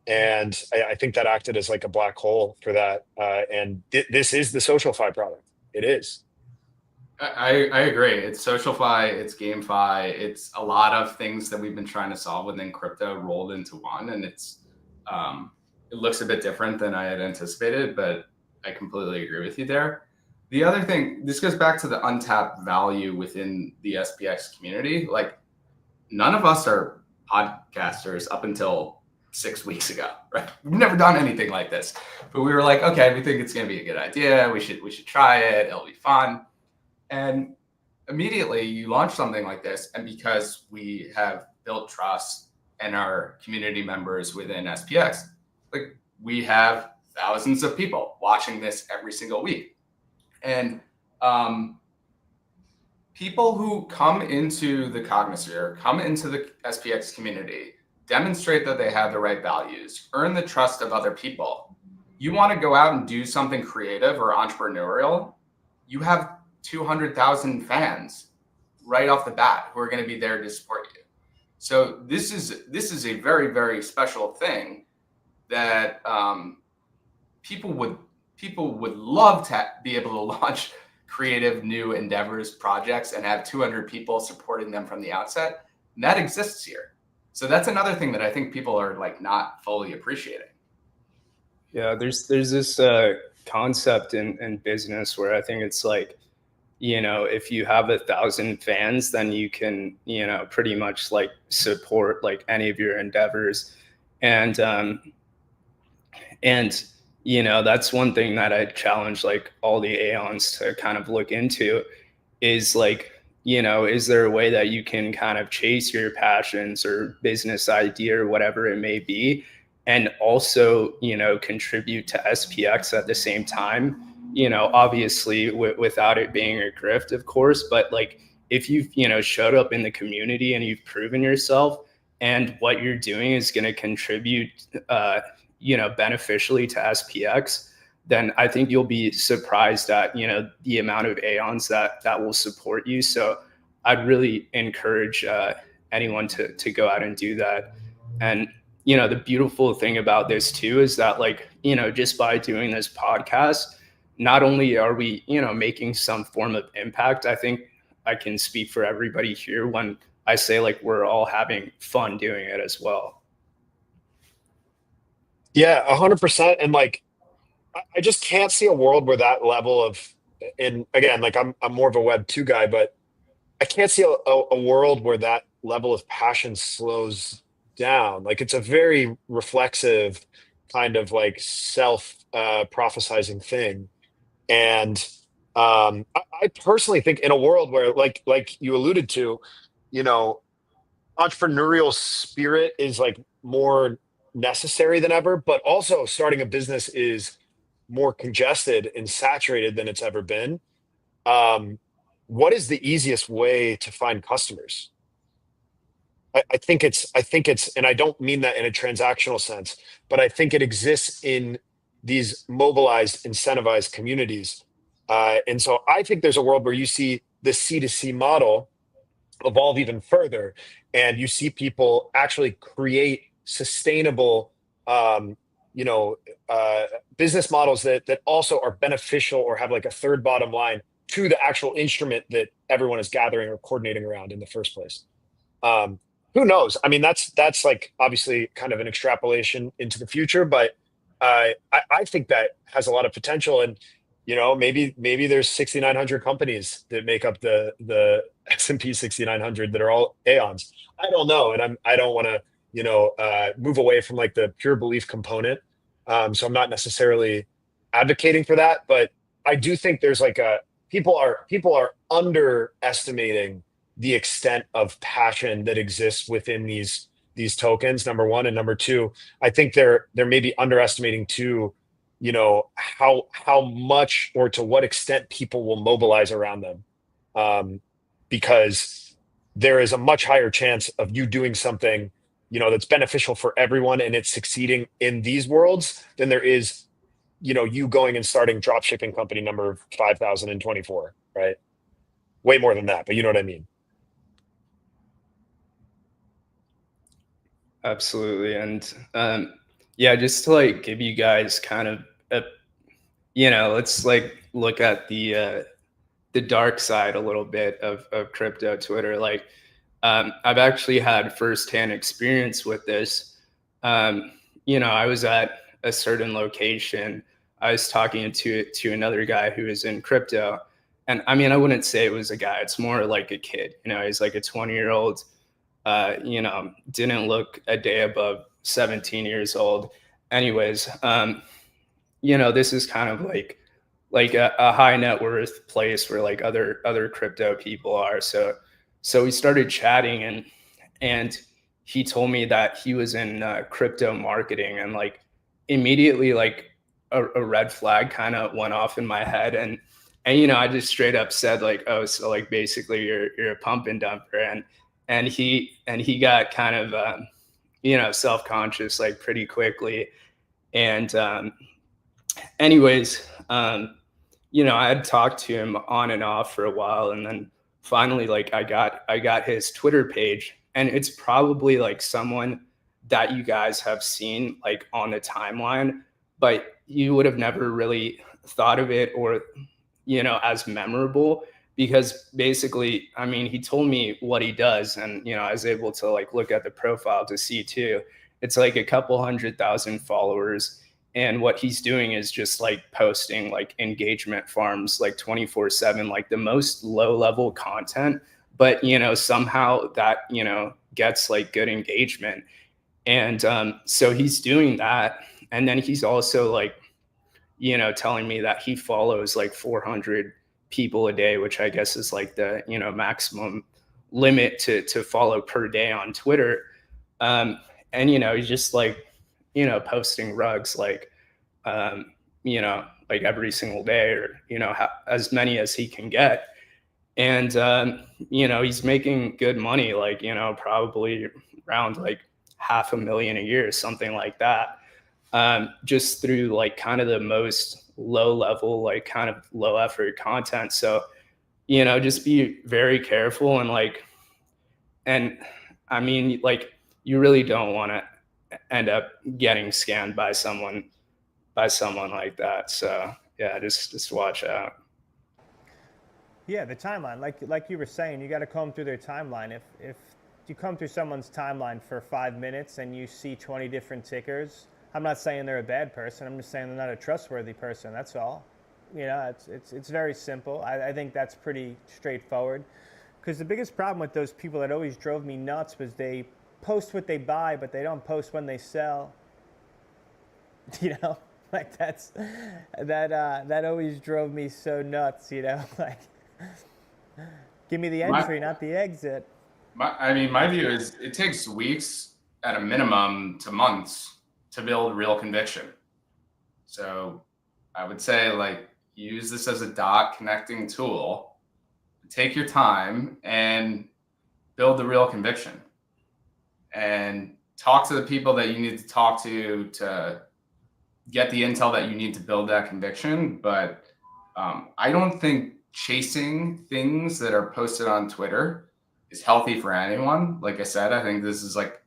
And I think that acted as like a black hole for that. And this is the SocialFi product. It is. I agree. It's SocialFi, it's GameFi, it's a lot of things that we've been trying to solve within crypto rolled into one, and it's it looks a bit different than I had anticipated, but I completely agree with you there. The other thing, this goes back to the untapped value within the SPX community. Like, none of us are podcasters up until 6 weeks ago, right? We've never done anything like this, but we were like, okay, we think it's going to be a good idea. We should try it. It'll be fun. And immediately you launch something like this. And because we have built trust and our community members within SPX, like, we have thousands of people watching this every single week. And people who come into the Cognosphere, come into the SPX community, demonstrate that they have the right values, earn the trust of other people. You want to go out and do something creative or entrepreneurial, you have 200,000 fans right off the bat who are going to be there to support you. So this is a very, very special thing that people would love to be able to launch creative new endeavors, projects, and have 200 people supporting them from the outset. And that exists here. So that's another thing that I think people are like not fully appreciating. Yeah, there's this concept in business where I think it's like, you know, if you have 1,000 fans, then you can, you know, pretty much like support like any of your endeavors. And you know, that's one thing that I challenge like all the Aeons to kind of look into is like, you know, is there a way that you can kind of chase your passions or business idea or whatever it may be, and also, you know, contribute to SPX at the same time, you know, obviously without it being a grift, of course, but like if you've, you know, showed up in the community and you've proven yourself and what you're doing is going to contribute, you know, beneficially to SPX, then I think you'll be surprised at, you know, the amount of Aeons that will support you. So I'd really encourage anyone to go out and do that. And, you know, the beautiful thing about this too is that, like, you know, just by doing this podcast, not only are we, you know, making some form of impact, I think I can speak for everybody here when I say like we're all having fun doing it as well. Yeah, 100%. And like, I just can't see a world where that level of, and again, like I'm more of a Web 2 guy, but I can't see a world where that level of passion slows down. Like, it's a very reflexive kind of like self prophesizing thing. And I personally think in a world where like you alluded to, you know, entrepreneurial spirit is like more necessary than ever, but also starting a business is more congested and saturated than it's ever been. What is the easiest way to find customers? I think it's, and I don't mean that in a transactional sense, but I think it exists in these mobilized, incentivized communities. And so I think there's a world where you see the C2C model evolve even further, and you see people actually create sustainable, um, you know, business models that also are beneficial or have like a third bottom line to the actual instrument that everyone is gathering or coordinating around in the first place. Um, who knows? I mean, that's like obviously kind of an extrapolation into the future, but I think that has a lot of potential. And maybe there's 6,900 companies that make up the S&P 6,900 that are all Aons. I don't know, and I don't want to move away from like the pure belief component. So I'm not necessarily advocating for that, but I do think there's like a people are underestimating the extent of passion that exists within these tokens, number one. And number two, I think they're maybe underestimating too, how much or to what extent people will mobilize around them. Because there is a much higher chance of you doing something, that's beneficial for everyone and it's succeeding in these worlds than there is, you going and starting drop shipping company number 5,024, right? Way more than that, but you know what I mean? Absolutely. And yeah, just to like give you guys kind of let's like look at the dark side a little bit of crypto Twitter. Like I've actually had firsthand experience with this. I was at a certain location. I was talking to another guy who is in crypto. And I mean, I wouldn't say it was a guy, it's more like a kid. He's like a 20-year-old, didn't look a day above 17 years old. Anyways, this is kind of like a high net worth place where like other crypto people are. So we started chatting, and he told me that he was in crypto marketing, and like immediately like a red flag kind of went off in my head, and I just straight up said like, oh, so like basically you're a pump and dumper, and he got kind of self-conscious like pretty quickly. And anyways, I had talked to him on and off for a while, and then finally like I got his Twitter page, and it's probably like someone that you guys have seen like on the timeline, but you would have never really thought of it or as memorable, because basically, I mean, he told me what he does, and I was able to like look at the profile to see too. It's like a couple 100,000 followers, and what he's doing is just like posting like engagement farms like 24/7, like the most low level content, but somehow that gets like good engagement. And so he's doing that, and then he's also like telling me that he follows like 400 people a day, which I guess is like the maximum limit to follow per day on Twitter. And he's just like posting rugs like like every single day, or as many as he can get. And he's making good money, like probably around like $500,000 a year, something like that, just through like kind of the most low level, like kind of low effort content. So just be very careful, and I mean, like, you really don't want to end up getting scammed by someone like that. So yeah, just watch out. Yeah, the timeline, like you were saying, you got to comb through their timeline. If you come through someone's timeline for 5 minutes and you see 20 different tickers, I'm not saying they're a bad person. I'm just saying they're not a trustworthy person. That's all. It's very simple. I think that's pretty straightforward. Because the biggest problem with those people that always drove me nuts was they post what they buy, but they don't post when they sell. Like that always drove me so nuts. Like, give me the entry, not the exit. My view is it takes weeks at a minimum to months to build real conviction. So I would say like use this as a dot connecting tool. Take your time and build the real conviction, and talk to the people that you need to talk to get the intel that you need to build that conviction. But I don't think chasing things that are posted on Twitter is healthy for anyone. Like I said, I think this is like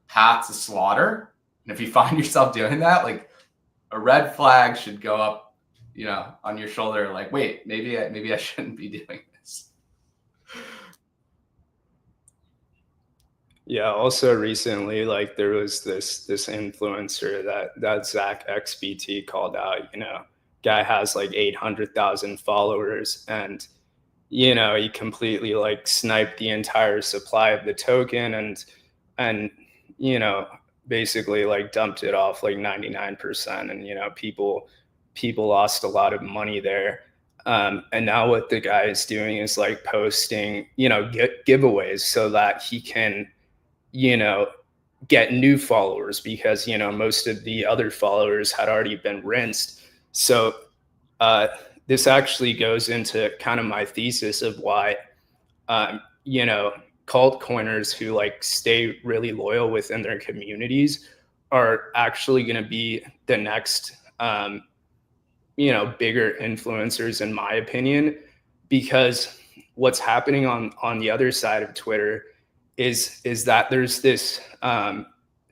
path to slaughter. And if you find yourself doing that, like a red flag should go up, on your shoulder. Like, wait, maybe I shouldn't be doing this. Yeah. Also, recently, like there was this influencer that Zach XBT called out. Guy has like 800,000 followers, and he completely like sniped the entire supply of the token, and basically like dumped it off like 99%, and people lost a lot of money there. And now what the guy is doing is like posting giveaways so that he can you know, get new followers because, most of the other followers had already been rinsed. So uh, this actually goes into kind of my thesis of why, cult coiners who like stay really loyal within their communities are actually going to be the next, bigger influencers, in my opinion, because what's happening on the other side of Twitter is that there's this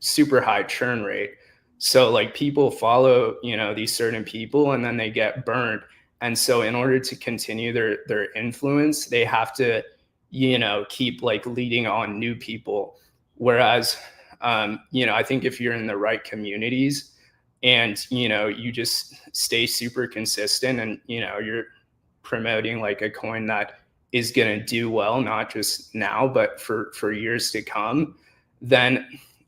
super high churn rate. So like people follow, these certain people and then they get burned. And so in order to continue their influence, they have to, keep like leading on new people. Whereas, I think if you're in the right communities and, you just stay super consistent and, you're promoting like a coin that is going to do well, not just now, but for years to come, then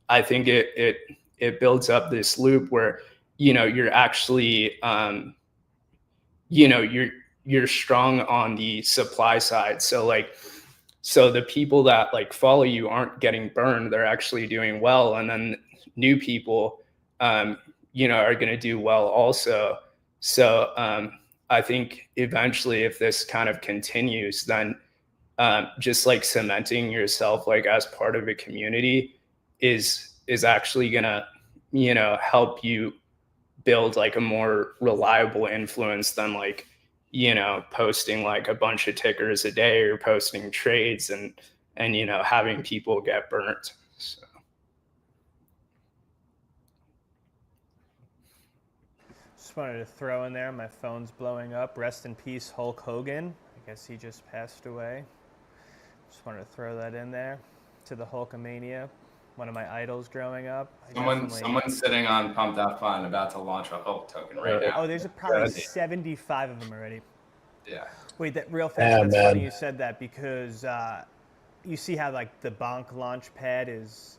I think it builds up this loop where, you're actually, you're strong on the supply side. So the people that like follow you aren't getting burned. They're actually doing well. And then new people, are going to do well also. So, I think eventually, if this kind of continues, then just like cementing yourself like as part of a community is actually gonna help you build like a more reliable influence than like posting like a bunch of tickers a day or posting trades and having people get burnt. So. Just wanted to throw in there, my phone's blowing up. Rest in peace, Hulk Hogan. I guess he just passed away. Just wanted to throw that in there to the Hulkamania, one of my idols growing up. Someone's sitting on Pumped Up Fun about to launch a Hulk token right now. Oh, there's probably 75 of them already. Yeah. Wait, that real fast. That's funny you said that because you see how like the Bonk launch pad is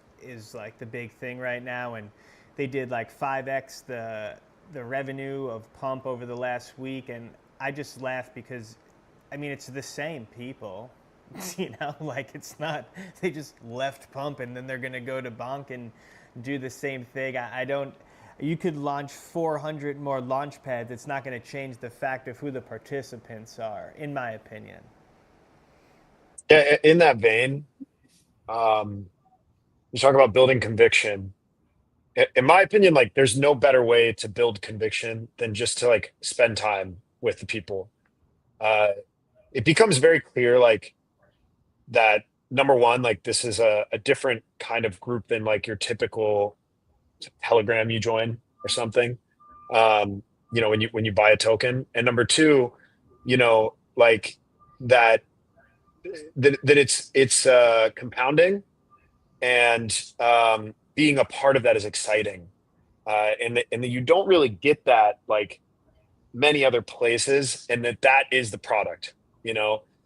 like the big thing right now, and they did like 5x the revenue of Pump over the last week, and I just laugh because, I mean, it's the same people, like it's not, they just left Pump and then they're going to go to Bonk and do the same thing. I don't, you could launch 400 more launch pads. It's not going to change the fact of who the participants are, in my opinion. Yeah, in that vein, you talk about building conviction. In my opinion, like there's no better way to build conviction than just to like spend time with the people. It becomes very clear like that number one, like this is a different kind of group than like your typical Telegram you join or something. When you buy a token. And number two, like that it's compounding and being a part of that is exciting. And that you don't really get that like many other places, and that is the product,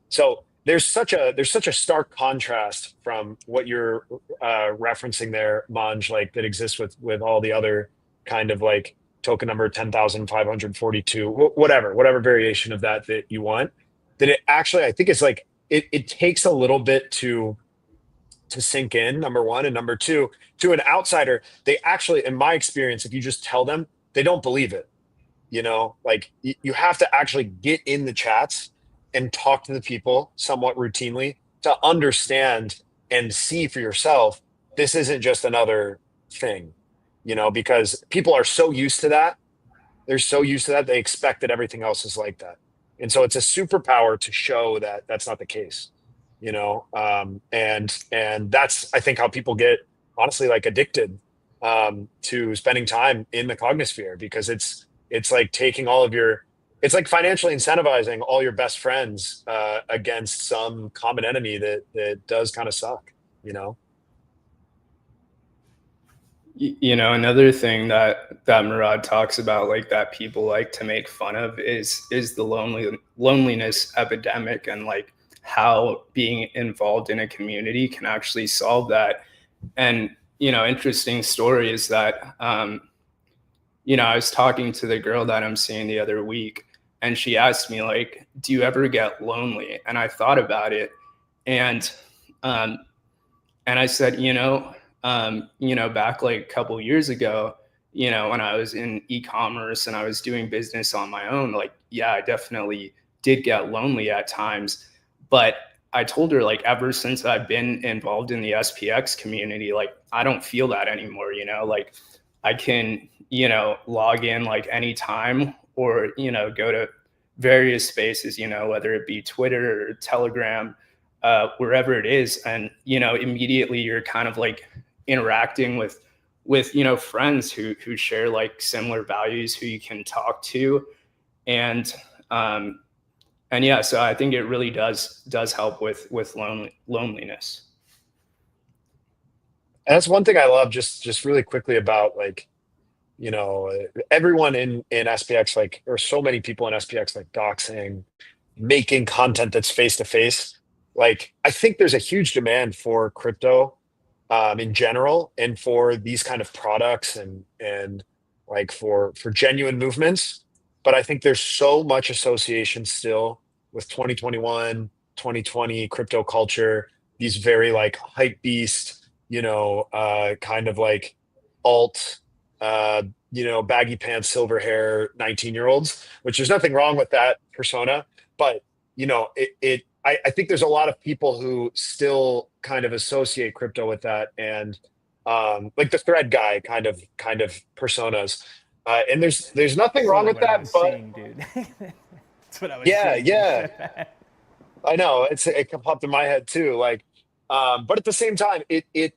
So there's such a stark contrast from what you're referencing there, Manj, like that exists with all the other kind of like token number 10,542, whatever variation of that you want. That it actually, I think it's like it takes a little bit to sink in, number one, and number two, to an outsider, they actually, in my experience, if you just tell them, they don't believe it. Like you have to actually get in the chats and talk to the people somewhat routinely to understand and see for yourself, this isn't just another thing, because people are so used to that. They're so used to that. They expect that everything else is like that. And so it's a superpower to show that that's not the case. and that's, I think, how people get honestly like addicted to spending time in the cognosphere, because it's like taking all of your, it's like financially incentivizing all your best friends against some common enemy that does kind of suck, you know? Another thing that Murad talks about, like that people like to make fun of, is the loneliness epidemic, and like how being involved in a community can actually solve that. And interesting story is that I was talking to the girl that I'm seeing the other week, and she asked me like, "Do you ever get lonely?" And I thought about it, and um, I said, back like a couple years ago, when I was in e-commerce and I was doing business on my own, like, yeah, I definitely did get lonely at times. But I told her, like, ever since I've been involved in the SPX community, like, I don't feel that anymore, like I can, log in like anytime, or, go to various spaces, whether it be Twitter or Telegram, wherever it is, and immediately you're kind of like interacting with friends who share like similar values, who you can talk to, and um, yeah, so I think it really does help with loneliness. And that's one thing I love, just really quickly, about like, everyone in SPX, like, or so many people in SPX, like doxing, making content that's face to face. Like, I think there's a huge demand for crypto in general, and for these kind of products, and like for genuine movements. But I think there's so much association still with 2021, 2020 crypto culture, these very like hype beast, kind of like alt, uh, baggy pants, silver hair, 19-year-olds, which there's nothing wrong with that persona. But I think there's a lot of people who still kind of associate crypto with that, and like the thread guy kind of personas. And there's nothing That's wrong literally with what I that, was but seeing, dude. That's what I was yeah, seeing when you yeah, said that. I know it popped in my head too. Like, but at the same time, it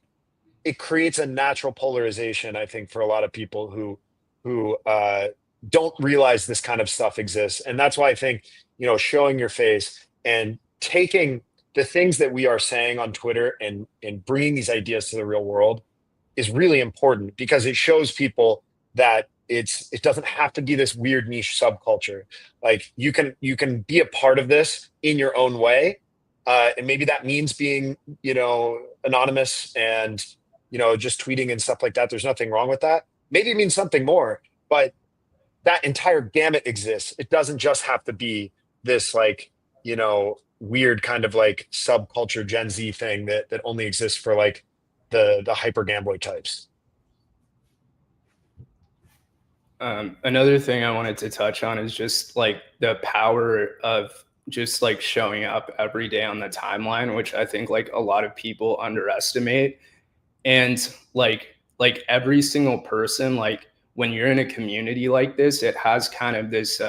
creates a natural polarization, I think, for a lot of people who don't realize this kind of stuff exists. And that's why I think, showing your face and taking the things that we are saying on Twitter, and bringing these ideas to the real world is really important, because it shows people that it doesn't have to be this weird niche subculture. Like, you can be a part of this in your own way, and maybe that means being, anonymous, and just tweeting and stuff like that. There's nothing wrong with that. Maybe it means something more, but that entire gamut exists. It doesn't just have to be this like, weird kind of like subculture Gen Z thing that only exists for like the hyper gambler types. Another thing I wanted to touch on is just like the power of just like showing up every day on the timeline, which I think like a lot of people underestimate. And like every single person, like when you're in a community like this, it has kind of this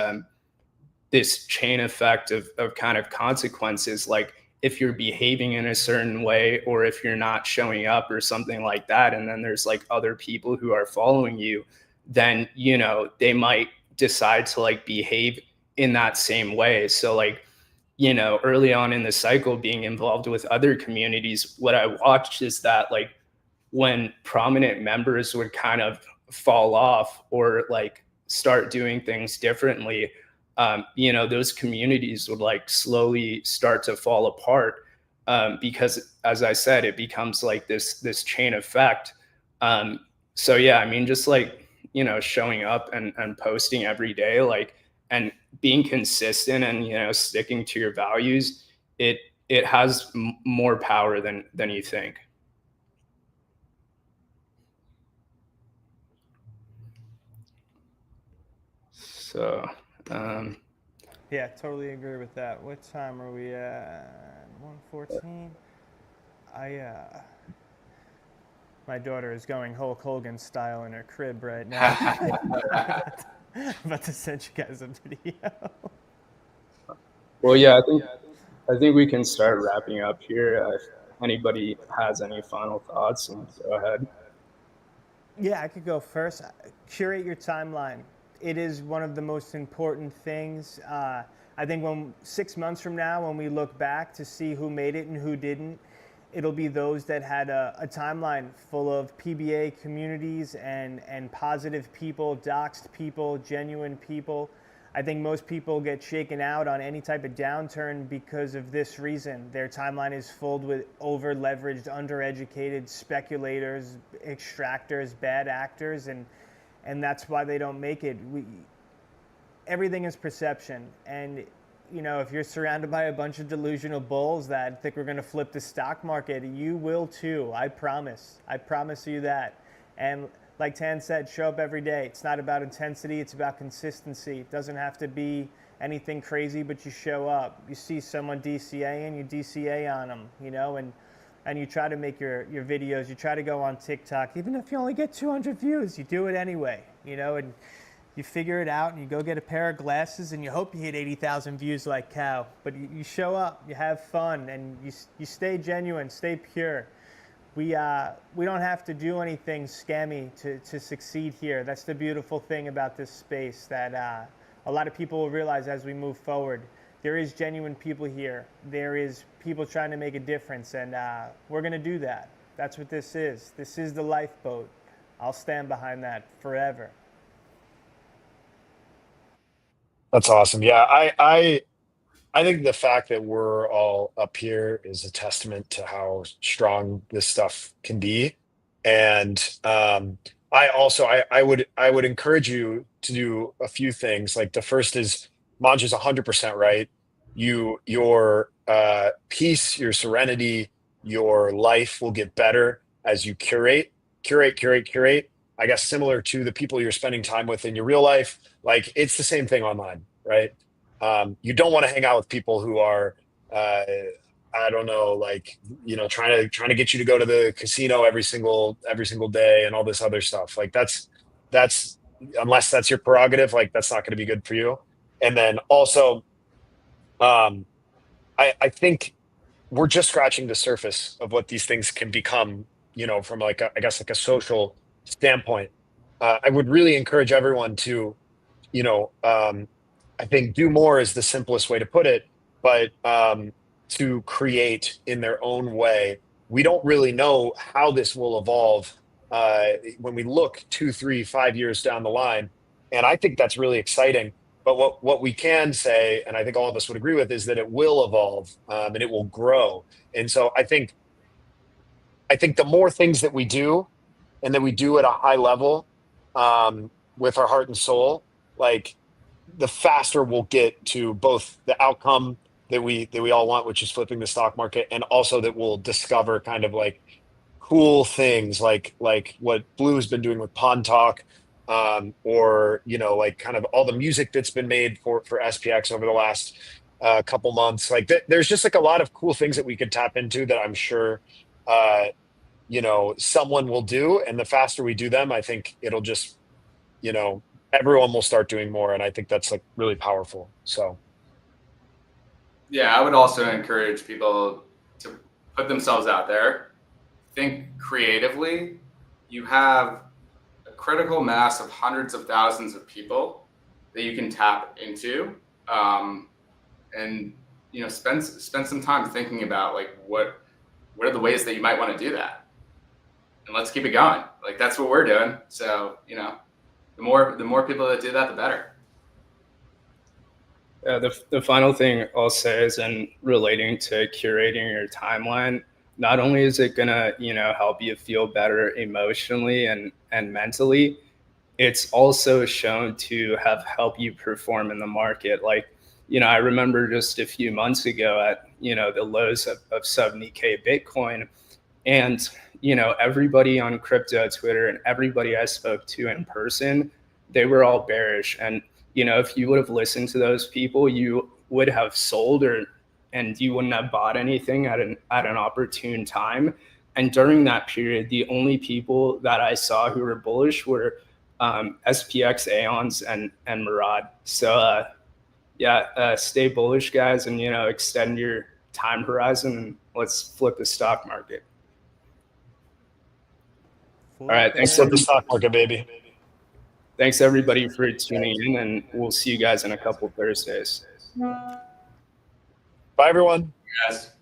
chain effect of kind of consequences. Like if you're behaving in a certain way, or if you're not showing up or something like that, and then there's like other people who are following you, then they might decide to like behave in that same way. So like early on in the cycle, being involved with other communities, what I watched is that like when prominent members would kind of fall off, or like start doing things differently, those communities would like slowly start to fall apart, because, as I said, it becomes like this chain effect. So yeah, I mean, just like showing up and posting every day, like, and being consistent, and sticking to your values, it has more power than you think. So, Yeah, totally agree with that. What time are we at? 1:14. My daughter is going Hulk Hogan style in her crib right now. I'm about to send you guys a video. well, yeah, I think I think we can start wrapping up here. If anybody has any final thoughts, and go ahead. Yeah, I could go first. Curate your timeline. It is one of the most important things. I think when 6 months from now, when we look back to see who made it and who didn't, it'll be those that had a timeline full of PBA communities and positive people, doxed people, genuine people. I think most people get shaken out on any type of downturn because of this reason. Their timeline is filled with over-leveraged, undereducated speculators, extractors, bad actors, and that's why they don't make it. Everything is perception, and if you're surrounded by a bunch of delusional bulls that think we're going to flip the stock market, you will too. I promise. I promise you that. And like Tan said, show up every day. It's not about intensity, it's about consistency. It doesn't have to be anything crazy, but you show up. You see someone DCAing, you DCA on them, and you try to make your videos. You try to go on TikTok. Even if you only get 200 views, you do it anyway, and you figure it out and you go get a pair of glasses and you hope you hit 80,000 views like Cow. But you show up, you have fun, and you stay genuine, stay pure. We don't have to do anything scammy to succeed here. That's the beautiful thing about this space that a lot of people will realize as we move forward. There is genuine people here. There is people trying to make a difference, and we're going to do that. That's what this is. This is the lifeboat. I'll stand behind that forever. That's awesome. Yeah, I think the fact that we're all up here is a testament to how strong this stuff can be. And I would encourage you to do a few things. Like the first is Manja's 100% right. Your peace, your serenity, your life will get better as you curate. I guess similar to the people you're spending time with in your real life. Like it's the same thing online, right? You don't want to hang out with people who are, I don't know, like trying to get you to go to the casino every single day and all this other stuff. Like that's unless that's your prerogative, like that's not going to be good for you. And then also, um, I think we're just scratching the surface of what these things can become. From like I guess like a social standpoint. I would really encourage everyone to you know, I think do more is the simplest way to put it, but to create in their own way. We don't really know how this will evolve when we look 2, 3, 5 years down the line. And I think that's really exciting. But what we can say, and I think all of us would agree with, is that it will evolve and it will grow. And so I think the more things that we do and that we do at a high level with our heart and soul, like the faster we'll get to both the outcome that we all want, which is flipping the stock market, and also that we'll discover kind of like cool things like what Blue has been doing with Pond Talk, or like kind of all the music that's been made for SPX over the last couple months. Like there's just like a lot of cool things that we could tap into that I'm sure someone will do, and the faster we do them, I think it'll just you know everyone will start doing more, and I think that's like really powerful. So Yeah, I would also encourage people to put themselves out there, think creatively. You have a critical mass of hundreds of thousands of people that you can tap into, and spend some time thinking about like what are the ways that you might want to do that, and let's keep it going. Like that's what we're doing. So the more people that do that, the better. Yeah, the final thing I'll say is in relating to curating your timeline, not only is it gonna, help you feel better emotionally and mentally, it's also shown to have helped you perform in the market. Like, I remember just a few months ago at, the lows of 70K Bitcoin, and, everybody on crypto Twitter and everybody I spoke to in person, they were all bearish. And if you would have listened to those people, you would have sold, and you wouldn't have bought anything at an opportune time. And during that period, the only people that I saw who were bullish were SPX Aeons and Murad. So stay bullish, guys, and extend your time horizon. Let's flip the stock market. All right, thanks Flip the stock market, baby. Thanks everybody for tuning in, and we'll see you guys in a couple Thursdays. Bye, everyone. Yes.